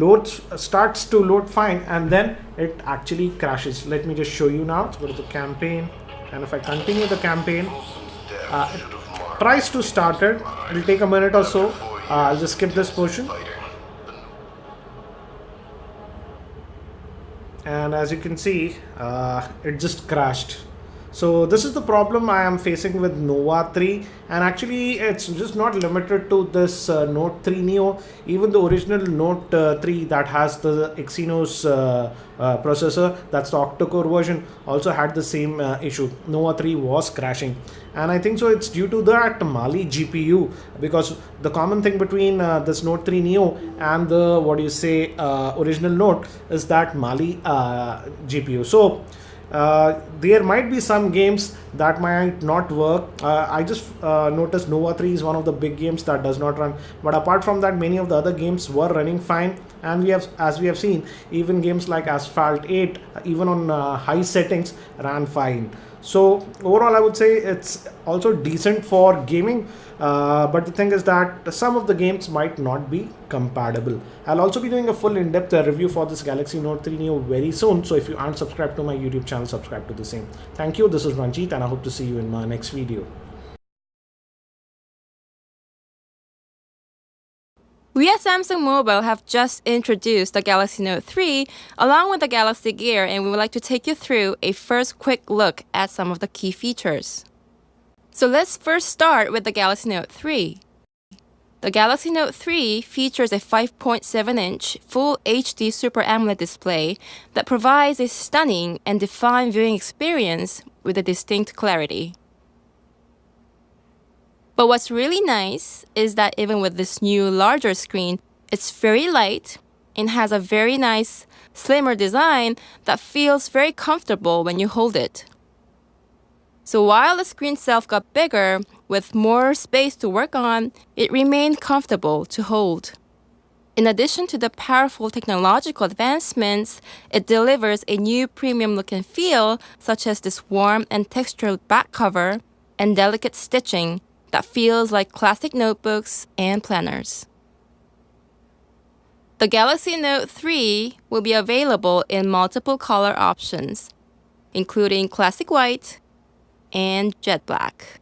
starts to load fine, and then it actually crashes. Let me just show you now. Let's go to the campaign, and if I continue the campaign, it tries to start it. It'll take a minute or so. I'll just skip this portion. And as you can see, it just crashed. So this is the problem I am facing with Nova 3, and actually it's just not limited to this Note 3 Neo. Even the original Note 3 that has the Exynos processor, that's the octa-core version, also had the same issue. Nova 3 was crashing, and I think so it's due to that Mali GPU, because the common thing between this Note 3 Neo and the original Note is that Mali GPU. So there might be some games that might not work. I just noticed Nova 3 is one of the big games that does not run, but apart from that, many of the other games were running fine. And as we have seen, even games like Asphalt 8, even on high settings, ran fine. So overall, I would say it's also decent for gaming, but the thing is that some of the games might not be compatible. I'll also be doing a full in-depth review for this Galaxy Note 3 Neo very soon, so if you aren't subscribed to my YouTube channel, subscribe to the same. Thank you, this is Ranjit, and I hope to see you in my next video. We at Samsung Mobile have just introduced the Galaxy Note 3 along with the Galaxy Gear, and we would like to take you through a first quick look at some of the key features. So let's first start with the Galaxy Note 3. The Galaxy Note 3 features a 5.7-inch Full HD Super AMOLED display that provides a stunning and defined viewing experience with a distinct clarity. But what's really nice is that even with this new larger screen, it's very light and has a very nice slimmer design that feels very comfortable when you hold it. So while the screen itself got bigger with more space to work on, it remained comfortable to hold. In addition to the powerful technological advancements, it delivers a new premium look and feel, such as this warm and textured back cover and delicate stitching that feels like classic notebooks and planners. The Galaxy Note 3 will be available in multiple color options, including classic white and jet black.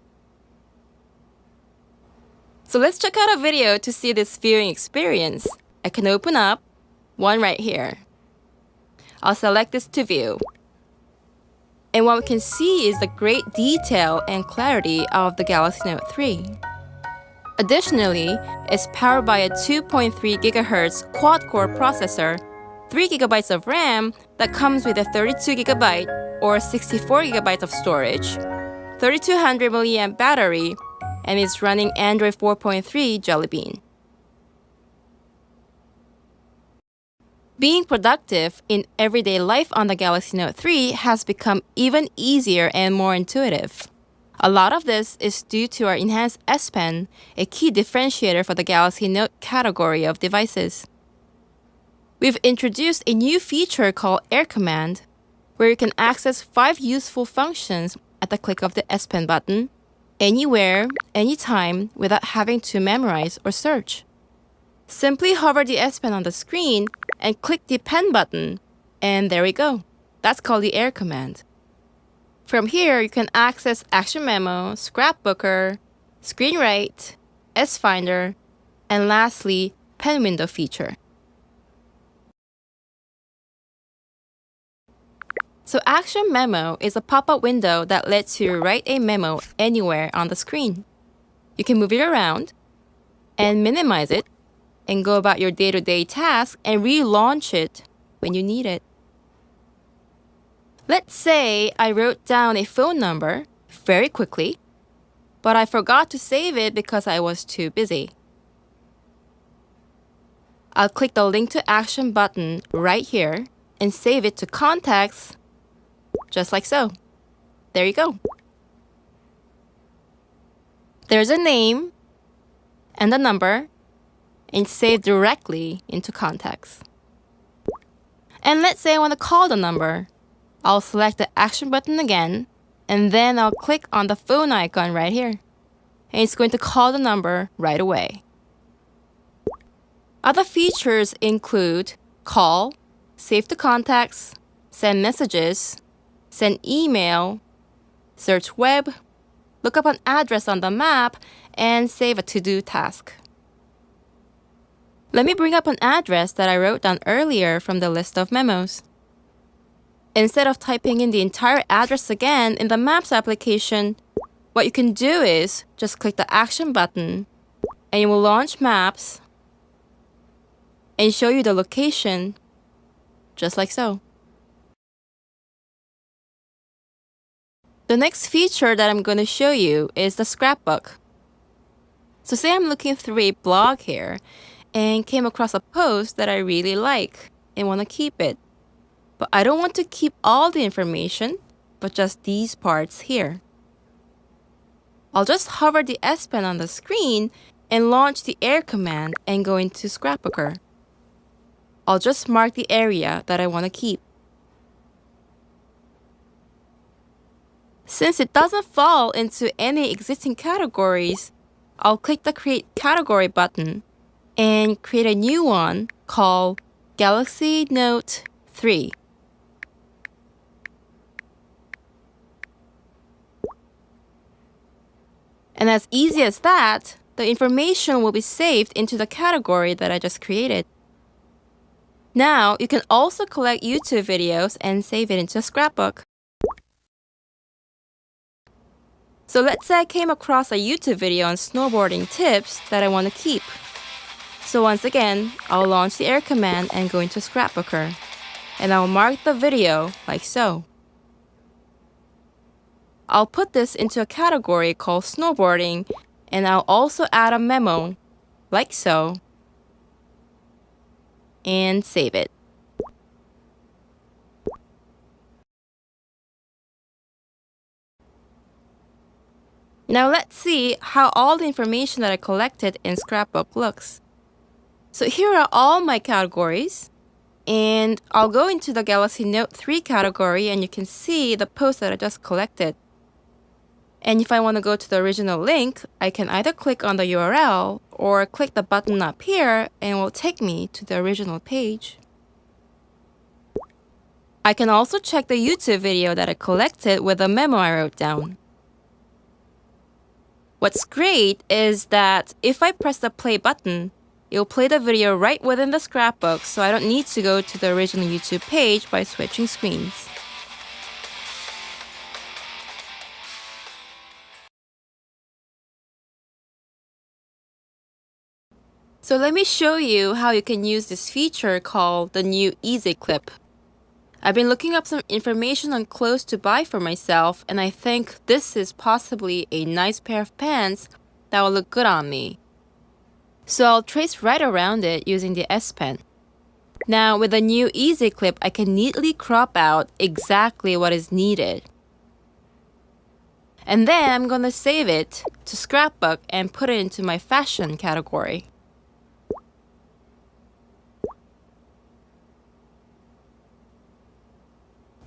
So let's check out a video to see this viewing experience. I can open up one right here. I'll select this to view. And what we can see is the great detail and clarity of the Galaxy Note 3. Additionally, it's powered by a 2.3 GHz quad-core processor, 3 GB of RAM that comes with a 32 GB or 64 GB of storage, 3200 mAh battery, and it's running Android 4.3 Jelly Bean. Being productive in everyday life on the Galaxy Note 3 has become even easier and more intuitive. A lot of this is due to our enhanced S Pen, a key differentiator for the Galaxy Note category of devices. We've introduced a new feature called Air Command, where you can access 5 useful functions at the click of the S Pen button, anywhere, anytime, without having to memorize or search. Simply hover the S Pen on the screen and click the pen button, and there we go. That's called the Air Command. From here, you can access Action Memo, Scrapbooker, Screen Write, S Finder, and lastly, Pen Window feature. So Action Memo is a pop-up window that lets you write a memo anywhere on the screen. You can move it around and minimize it and go about your day-to-day tasks and relaunch it when you need it. Let's say I wrote down a phone number very quickly, but I forgot to save it because I was too busy. I'll click the Link to Action button right here and save it to Contacts, just like so. There you go. There's a name and a number, and save directly into Contacts. And let's say I want to call the number. I'll select the Action button again, and then I'll click on the phone icon right here. And it's going to call the number right away. Other features include call, save to contacts, send messages, send email, search web, look up an address on the map, and save a to-do task. Let me bring up an address that I wrote down earlier from the list of memos. Instead of typing in the entire address again in the Maps application, what you can do is just click the Action button and it will launch Maps and show you the location just like so. The next feature that I'm going to show you is the scrapbook. So say I'm looking through a blog here and came across a post that I really like and want to keep it. But I don't want to keep all the information, but just these parts here. I'll just hover the S Pen on the screen and launch the Air Command and go into Scrapbooker. I'll just mark the area that I want to keep. Since it doesn't fall into any existing categories, I'll click the Create Category button and create a new one called Galaxy Note 3. And as easy as that, the information will be saved into the category that I just created. Now, you can also collect YouTube videos and save it into a scrapbook. So let's say I came across a YouTube video on snowboarding tips that I want to keep. So once again, I'll launch the Air Command and go into Scrapbooker. And I'll mark the video like so. I'll put this into a category called snowboarding, and I'll also add a memo like so and save it. Now let's see how all the information that I collected in Scrapbook looks. So here are all my categories, and I'll go into the Galaxy Note 3 category and you can see the post that I just collected. And if I want to go to the original link, I can either click on the URL or click the button up here and it will take me to the original page. I can also check the YouTube video that I collected with the memo I wrote down. What's great is that if I press the play button, it'll play the video right within the scrapbook, so I don't need to go to the original YouTube page by switching screens. So let me show you how you can use this feature called the new Easy Clip. I've been looking up some information on clothes to buy for myself, and I think this is possibly a nice pair of pants that will look good on me. So I'll trace right around it using the S Pen. Now with the new Easy Clip, I can neatly crop out exactly what is needed. And then I'm going to save it to Scrapbook and put it into my fashion category.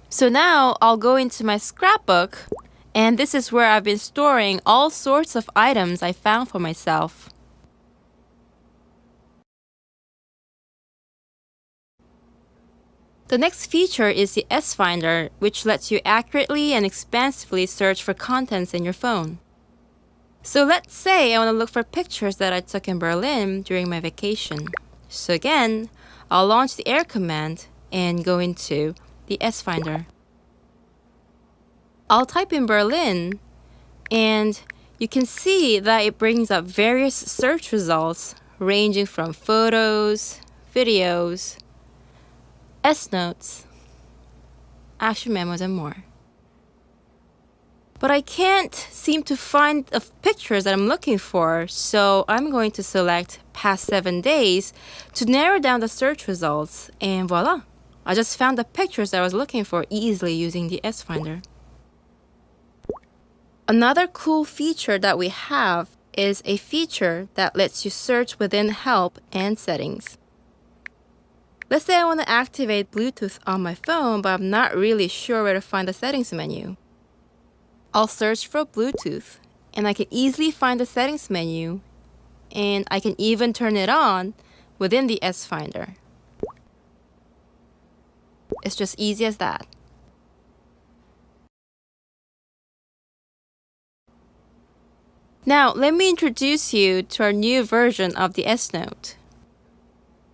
So now I'll go into my scrapbook, and this is where I've been storing all sorts of items I found for myself. The next feature is the S Finder, which lets you accurately and expansively search for contents in your phone. So let's say I want to look for pictures that I took in Berlin during my vacation. So again, I'll launch the Air command and go into the S Finder. I'll type in Berlin, and you can see that it brings up various search results ranging from photos, videos, S notes, action memos, and more. But I can't seem to find the pictures that I'm looking for, so I'm going to select past 7 days to narrow down the search results, and voila! I just found the pictures that I was looking for easily using the S Finder. Another cool feature that we have is a feature that lets you search within Help and Settings. Let's say I want to activate Bluetooth on my phone, but I'm not really sure where to find the settings menu. I'll search for Bluetooth, and I can easily find the settings menu, and I can even turn it on within the S Finder. It's just easy as that. Now, let me introduce you to our new version of the S Note.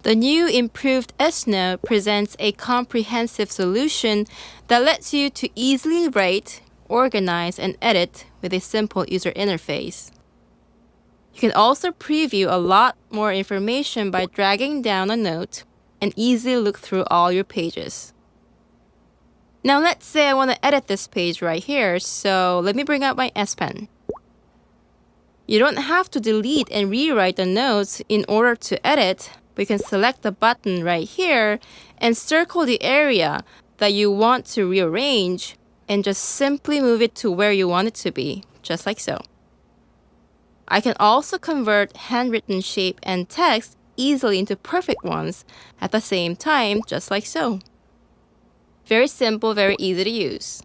The new improved S Note presents a comprehensive solution that lets you to easily write, organize, and edit with a simple user interface. You can also preview a lot more information by dragging down a note and easily look through all your pages. Now let's say I want to edit this page right here, so let me bring up my S Pen. You don't have to delete and rewrite the notes in order to edit, but you can select the button right here and circle the area that you want to rearrange and just simply move it to where you want it to be, just like so. I can also convert handwritten shape and text easily into perfect ones at the same time, just like so. Very simple, very easy to use.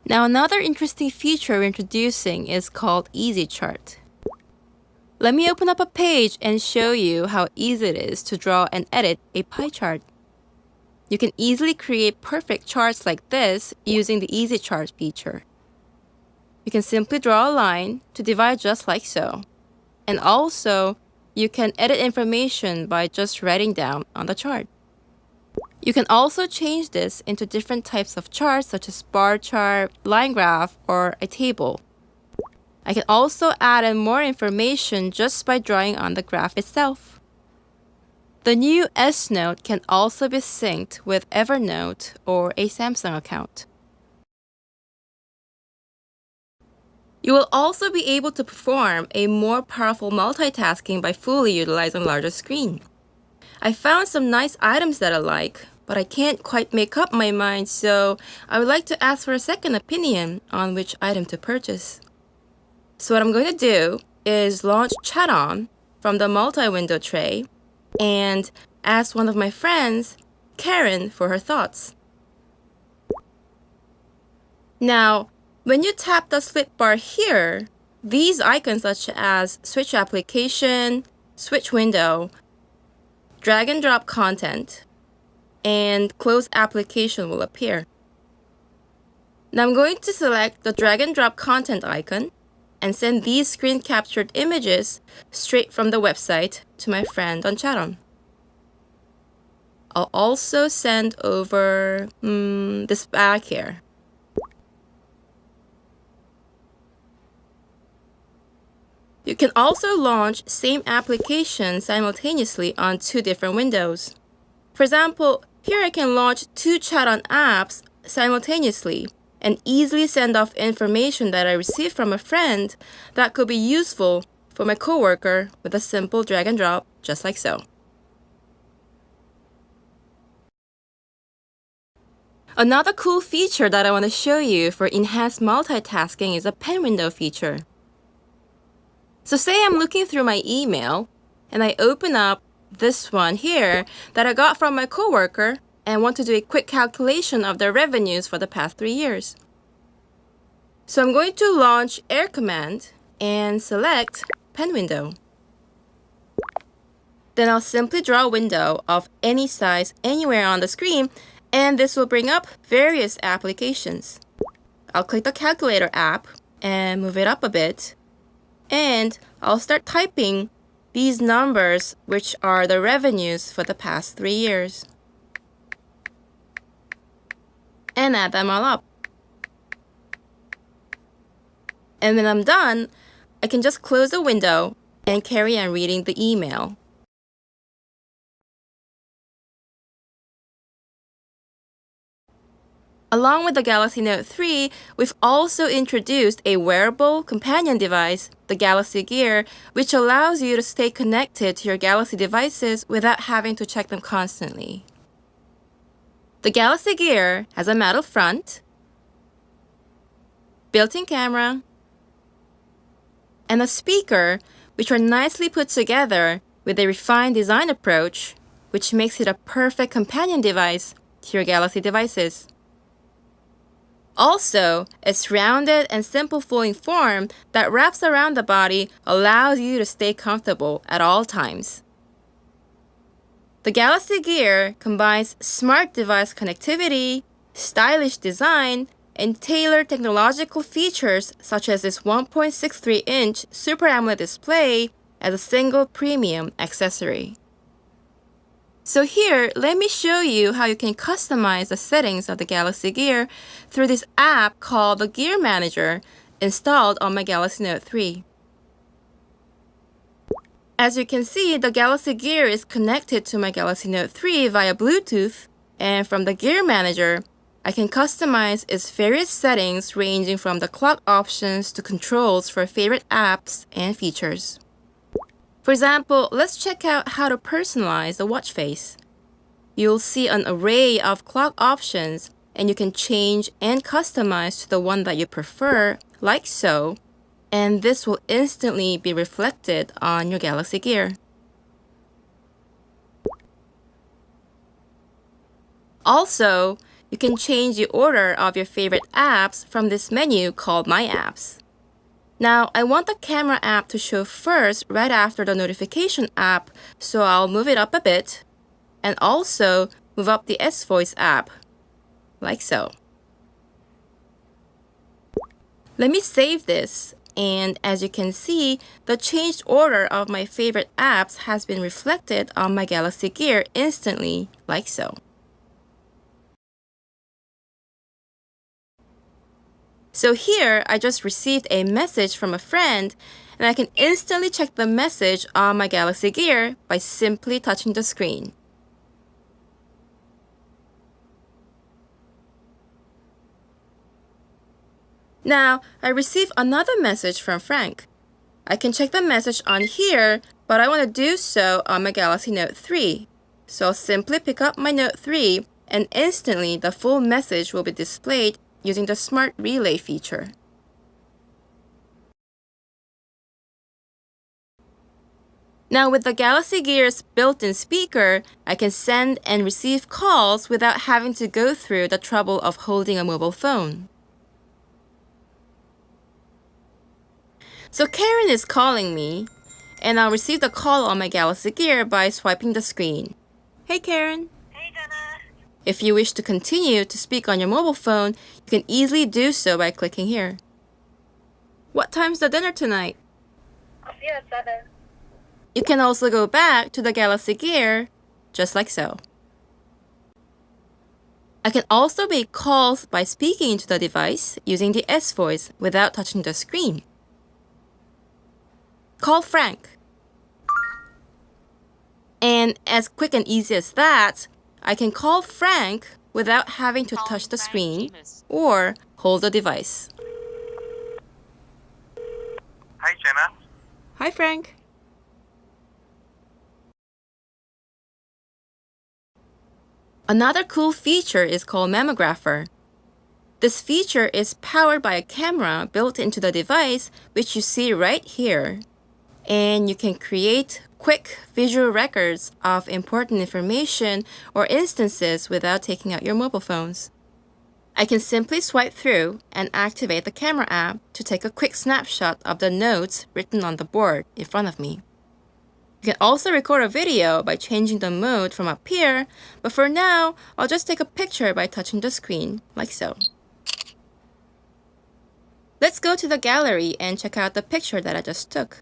Now another interesting feature we're introducing is called Easy Chart. Let me open up a page and show you how easy it is to draw and edit a pie chart. You can easily create perfect charts like this using the Easy Chart feature. You can simply draw a line to divide just like so. And also, you can edit information by just writing down on the chart. You can also change this into different types of charts such as bar chart, line graph, or a table. I can also add in more information just by drawing on the graph itself. The new S Note can also be synced with Evernote or a Samsung account. You will also be able to perform a more powerful multitasking by fully utilizing a larger screen. I found some nice items that I like, but I can't quite make up my mind, so I would like to ask for a second opinion on which item to purchase. So what I'm going to do is launch Chat-On from the multi-window tray and ask one of my friends, Karen, for her thoughts. Now, when you tap the split bar here, these icons such as Switch Application, Switch Window, Drag and Drop Content, and Close Application will appear. Now I'm going to select the Drag and Drop Content icon and send these screen captured images straight from the website to my friend on Chat-On. I'll also send over this bag here. You can also launch same application simultaneously on 2 different windows. For example, here I can launch 2 Chat-On apps simultaneously and easily send off information that I received from a friend that could be useful for my coworker with a simple drag and drop, just like so. Another cool feature that I want to show you for enhanced multitasking is a pen window feature. So say I'm looking through my email and I open up this one here that I got from my coworker and want to do a quick calculation of their revenues for the past 3 years. So I'm going to launch Air Command and select Pen Window. Then I'll simply draw a window of any size anywhere on the screen, and this will bring up various applications. I'll click the Calculator app and move it up a bit, and I'll start typing these numbers, which are the revenues for the past 3 years, and add them all up. And when I'm done, I can just close the window and carry on reading the email. Along with the Galaxy Note 3, we've also introduced a wearable companion device, the Galaxy Gear, which allows you to stay connected to your Galaxy devices without having to check them constantly. The Galaxy Gear has a metal front, built-in camera, and a speaker, which are nicely put together with a refined design approach, which makes it a perfect companion device to your Galaxy devices. Also, its rounded and simple folding form that wraps around the body allows you to stay comfortable at all times. The Galaxy Gear combines smart device connectivity, stylish design, and tailored technological features such as this 1.63-inch Super AMOLED display as a single premium accessory. So here, let me show you how you can customize the settings of the Galaxy Gear through this app called the Gear Manager, installed on my Galaxy Note 3. As you can see, the Galaxy Gear is connected to my Galaxy Note 3 via Bluetooth, and from the Gear Manager, I can customize its various settings ranging from the clock options to controls for favorite apps and features. For example, let's check out how to personalize the watch face. You'll see an array of clock options, and you can change and customize to the one that you prefer, like so, and this will instantly be reflected on your Galaxy Gear. Also, you can change the order of your favorite apps from this menu called My Apps. Now, I want the camera app to show first right after the notification app, so I'll move it up a bit, and also move up the S-Voice app, like so. Let me save this, and as you can see, the changed order of my favorite apps has been reflected on my Galaxy Gear instantly, like so. So here, I just received a message from a friend, and I can instantly check the message on my Galaxy Gear by simply touching the screen. Now, I received another message from Frank. I can check the message on here, but I want to do so on my Galaxy Note 3. So I'll simply pick up my Note 3, and instantly the full message will be displayed using the Smart Relay feature. Now with the Galaxy Gear's built-in speaker, I can send and receive calls without having to go through the trouble of holding a mobile phone. So Karen is calling me, and I'll receive the call on my Galaxy Gear by swiping the screen. Hey Karen. Hey Jenna. If you wish to continue to speak on your mobile phone, you can easily do so by clicking here. What time's the dinner tonight? I'll see you at 7. You can also go back to the Galaxy Gear, just like so. I can also make calls by speaking into the device using the S-Voice without touching the screen. Call Frank. And as quick and easy as that, I can call Frank without having to touch the screen or hold the device. Hi, Jenna. Hi, Frank. Another cool feature is called Memographer. This feature is powered by a camera built into the device, which you see right here. And you can create quick visual records of important information or instances without taking out your mobile phones. I can simply swipe through and activate the camera app to take a quick snapshot of the notes written on the board in front of me. You can also record a video by changing the mode from up here, but for now, I'll just take a picture by touching the screen, like so. Let's go to the gallery and check out the picture that I just took.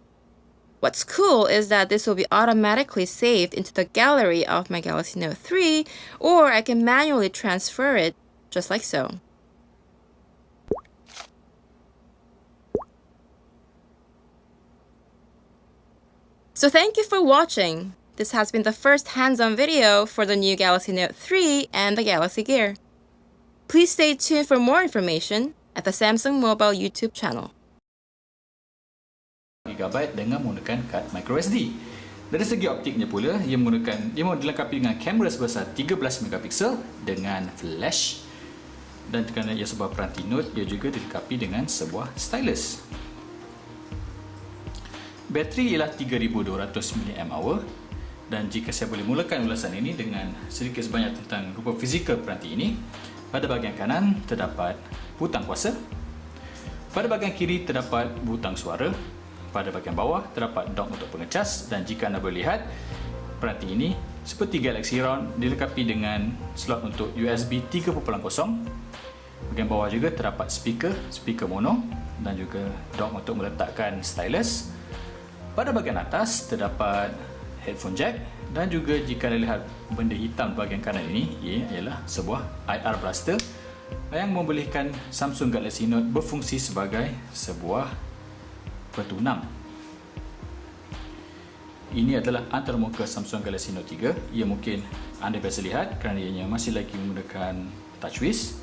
What's cool is that this will be automatically saved into the gallery of my Galaxy Note 3, or I can manually transfer it just like so. So thank you for watching. This has been the first hands-on video for the new Galaxy Note 3 and the Galaxy Gear. Please stay tuned for more information at the Samsung Mobile YouTube channel. GB dengan menggunakan kad microSD. Dari segi optiknya pula, ia dilengkapi dengan kamera sebesar 13 megapiksel dengan flash, dan kerana ia sebuah peranti note, ia juga dilengkapi dengan sebuah stylus. Bateri ialah 3200 mAh, dan jika saya boleh mulakan ulasan ini dengan sedikit sebanyak tentang rupa fizikal peranti ini, pada bahagian kanan terdapat butang kuasa, pada bahagian kiri terdapat butang suara, pada bahagian bawah terdapat dock untuk pengecas, dan jika anda boleh lihat, peranti ini seperti Galaxy Round dilengkapi dengan slot untuk USB 3.0. Bahagian bawah juga terdapat speaker mono, dan juga dock untuk meletakkan stylus. Pada bahagian atas terdapat headphone jack, dan juga jika anda lihat benda hitam bahagian kanan ini, ia ialah sebuah IR blaster yang membolehkan Samsung Galaxy Note berfungsi sebagai sebuah petunang. Ini adalah antarmuka Samsung Galaxy Note 3. Ia mungkin anda biasa lihat kerana ianya masih lagi menggunakan TouchWiz.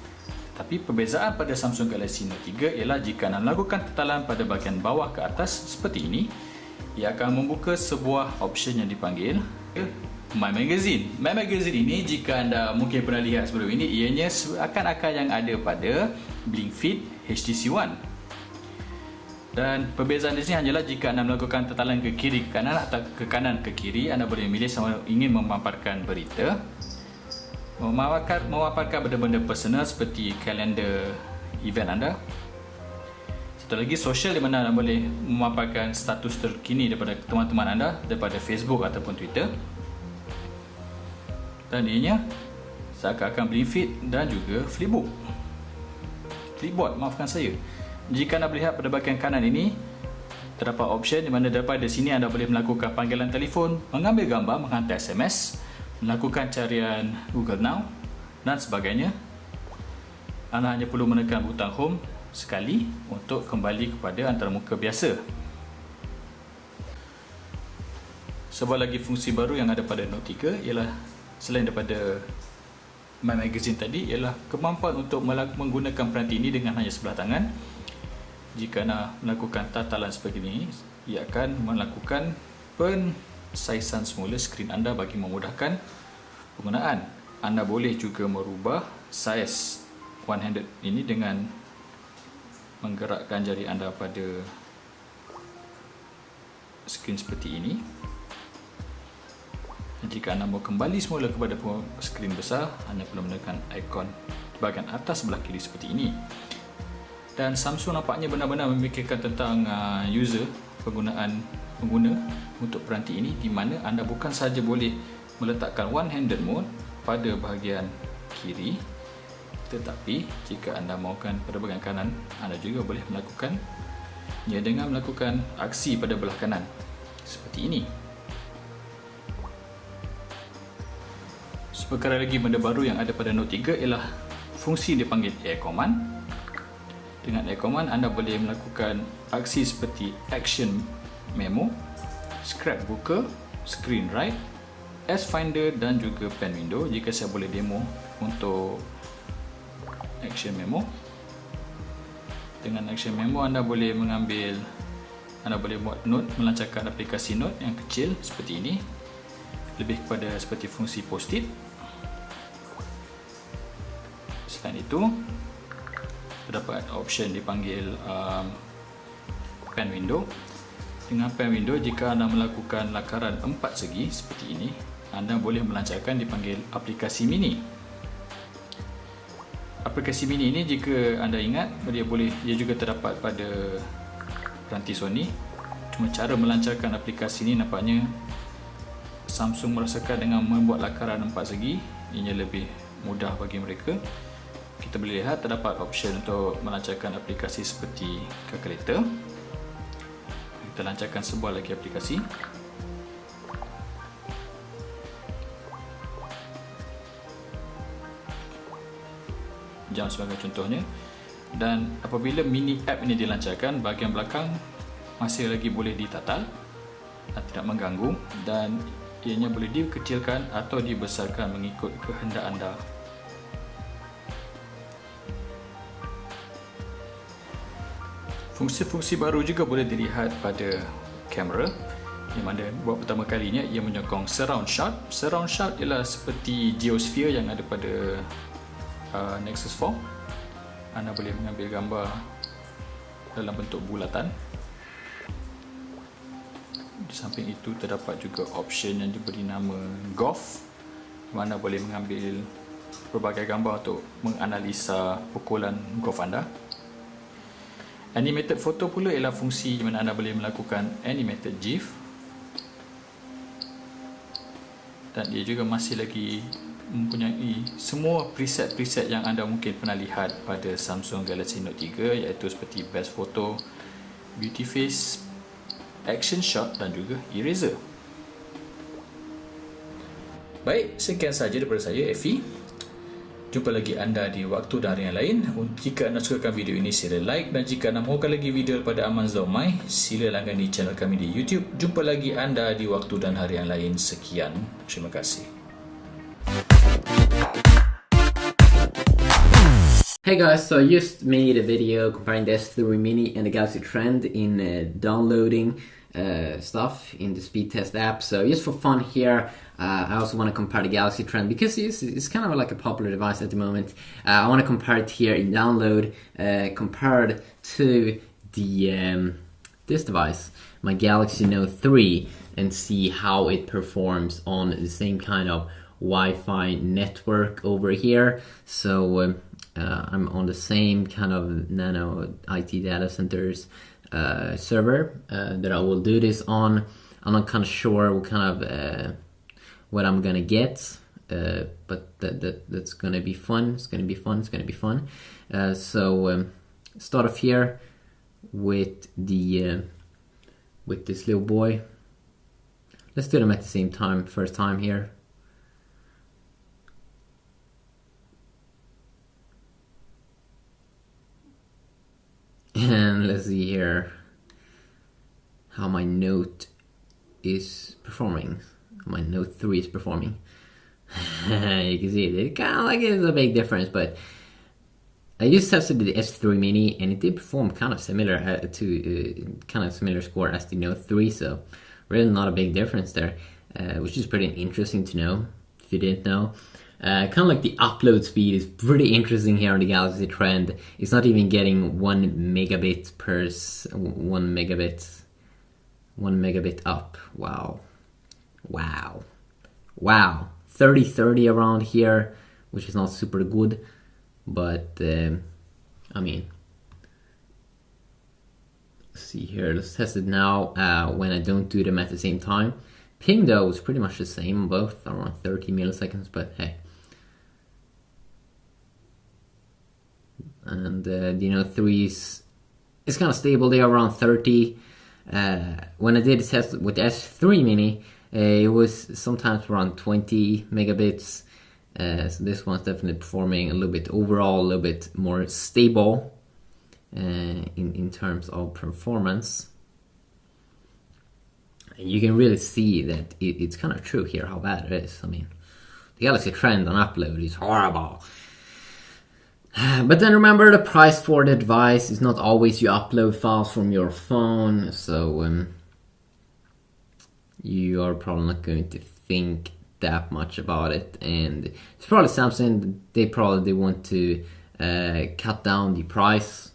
Tapi perbezaan pada Samsung Galaxy Note 3 ialah jika anda melakukan tetalan pada bahagian bawah ke atas seperti ini, ia akan membuka sebuah option yang dipanggil My Magazine. My Magazine ini, jika anda mungkin pernah lihat sebelum ini, ianya akan yang ada pada BlinkFit HTC One. Dan perbezaan di sini hanyalah jika anda melakukan tetalan ke kiri ke kanan atau ke kanan ke kiri, anda boleh memilih sama ingin memaparkan berita, memaparkan benda-benda personal seperti kalender event anda. Satu lagi, sosial, di mana anda boleh memaparkan status terkini daripada teman-teman anda daripada Facebook ataupun Twitter. Dan ianya seakan-akan BlinkFit dan juga Flipboard, maafkan saya. Jika anda melihat pada bahagian kanan ini, terdapat option di mana daripada sini anda boleh melakukan panggilan telefon, mengambil gambar, menghantar SMS, melakukan carian Google Now dan sebagainya. Anda hanya perlu menekan butang home sekali untuk kembali kepada antarmuka biasa. Sebuah lagi fungsi baru yang ada pada Note 3 ialah, selain daripada My Magazine tadi, ialah kemampuan untuk menggunakan peranti ini dengan hanya sebelah tangan. Jika anda melakukan tatalan seperti ini, ia akan melakukan pensaisan semula skrin anda bagi memudahkan penggunaan. Anda boleh juga merubah saiz one-handed ini dengan menggerakkan jari anda pada skrin seperti ini. Jika anda mau kembali semula kepada skrin besar, hanya perlu menekan ikon bahagian atas sebelah kiri seperti ini. Dan Samsung nampaknya benar-benar memikirkan tentang pengguna untuk peranti ini, di mana anda bukan sahaja boleh meletakkan one-handed mode pada bahagian kiri, tetapi jika anda mahukan pada bahagian kanan, anda juga boleh melakukannya dengan melakukan aksi pada belah kanan seperti ini. Perkara lagi benda baru yang ada pada Note 3 ialah fungsi dipanggil Air Command. Dengan Air Command, anda boleh melakukan aksi seperti Action Memo, Scrapbooker, Screen Write, S Finder dan juga Pen Window. Jika saya boleh demo untuk action memo. Dengan action memo anda boleh buat note, melancarkan aplikasi note yang kecil seperti ini, lebih kepada seperti fungsi post-it. Selain itu, terdapat option dipanggil pen window. Dengan pen window, jika anda melakukan lakaran 4 segi seperti ini, anda boleh melancarkan dipanggil aplikasi mini. Aplikasi mini ini, jika anda ingat, dia juga terdapat pada peranti Sony. Cuma cara melancarkan aplikasi ini nampaknya Samsung merasakan dengan membuat lakaran 4 segi ianya lebih mudah bagi mereka. Kita boleh lihat terdapat option untuk melancarkan aplikasi seperti calculator. Kita lancarkan sebuah lagi aplikasi. Jam sebagai contohnya. Dan apabila mini app ini dilancarkan, bahagian belakang masih lagi boleh ditatal dan tidak mengganggu, dan ianya boleh dikecilkan atau dibesarkan mengikut kehendak anda. Fungsi-fungsi baru juga boleh dilihat pada kamera, yang mana buat pertama kalinya ia menyokong surround shot. Surround shot ialah seperti geosphere yang ada pada Nexus 4. Anda boleh mengambil gambar dalam bentuk bulatan. Di samping itu terdapat juga option yang diberi nama GOF, mana boleh mengambil berbagai gambar untuk menganalisa pukulan GOF anda. Animated photo pula ialah fungsi di mana anda boleh melakukan animated GIF, dan dia juga masih lagi mempunyai semua preset-preset yang anda mungkin pernah lihat pada Samsung Galaxy Note 3, iaitu seperti Best Photo, Beauty Face, Action Shot dan juga Eraser. Baik, sekian sahaja daripada saya, Effie. Jumpa lagi anda di waktu dan hari yang lain. Jika anda sukakan video ini, sila like, dan jika anda mahukan lagi video daripada Aman Zaumai, sila langgani channel kami di YouTube. Jumpa lagi anda di waktu dan hari yang lain. Sekian, terima kasih. Hey guys, so I just made a video comparing the S3 Mini and the Galaxy Trend in downloading stuff in the speed test app. So just for fun here, I also want to compare the Galaxy Trend because it's kind of like a popular device at the moment. I want to compare it here in download compared to the this device, my Galaxy Note 3, and see how it performs on the same kind of Wi-Fi network over here. So I'm on the same kind of Nano IT data centers server that I will do this on. I'm not kind of sure what kind of what I'm gonna get, but that's gonna be fun. It's gonna be fun. So start off here with the with this little boy. Let's do them at the same time. First time here. And let's see here how my Note is performing. My Note 3 is performing. You can see it kind of like it's a big difference, but I just tested the S3 Mini and it did perform kind of similar to kind of similar score as the Note 3, so really not a big difference there, which is pretty interesting to know if you didn't know. Kind of like the upload speed is pretty interesting here on the Galaxy Trend. It's not even getting 1 megabit per 1 megabit up. Wow. 30-30 around here, which is not super good, but I mean, let's see here. Let's test it now when I don't do them at the same time. Ping though is pretty much the same, both around 30 milliseconds, but hey. And the Note 3 is kind of stable there around 30. When I did a test with the S3 Mini, it was sometimes around 20 megabits. So this one's definitely performing a little bit overall, a little bit more stable in terms of performance. And you can really see that it's kind of true here how bad it is. I mean, The Galaxy Trend on upload is horrible. But then remember, the price for the device is not always you upload files from your phone, so you are probably not going to think that much about it. And it's probably Samsung, they probably want to cut down the price.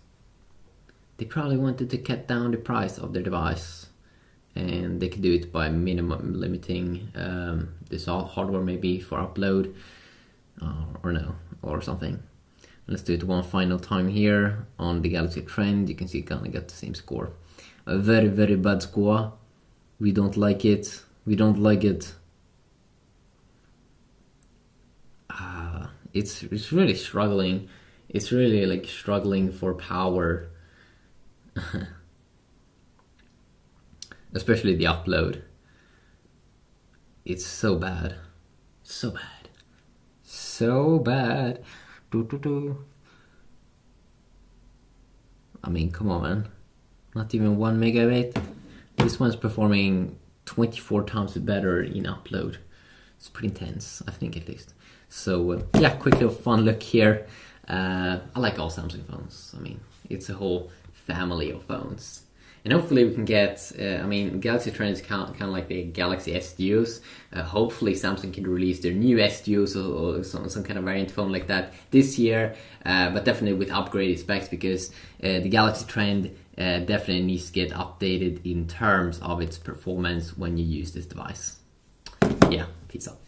They probably wanted to cut down the price of their device, and they could do it by minimum limiting this hardware maybe for upload, or something. Let's do it one final time here on the Galaxy Trend. You can see it kind of got the same score. A very, very bad score. We don't like it. We don't like it. It's really struggling. It's really like struggling for power. Especially the upload. It's so bad. So bad. So bad. I mean, come on, man. Not even 1 megabit. This one's performing 24 times better in upload. It's pretty intense, I think, at least. So yeah, quick little fun look here. I like all Samsung phones. I mean, it's a whole family of phones. And hopefully we can get, Galaxy Trend is kind of like the Galaxy S Duos. Hopefully Samsung can release their new S Duos or some kind of variant phone like that this year. But definitely with upgraded specs, because the Galaxy Trend definitely needs to get updated in terms of its performance when you use this device. Yeah, peace out.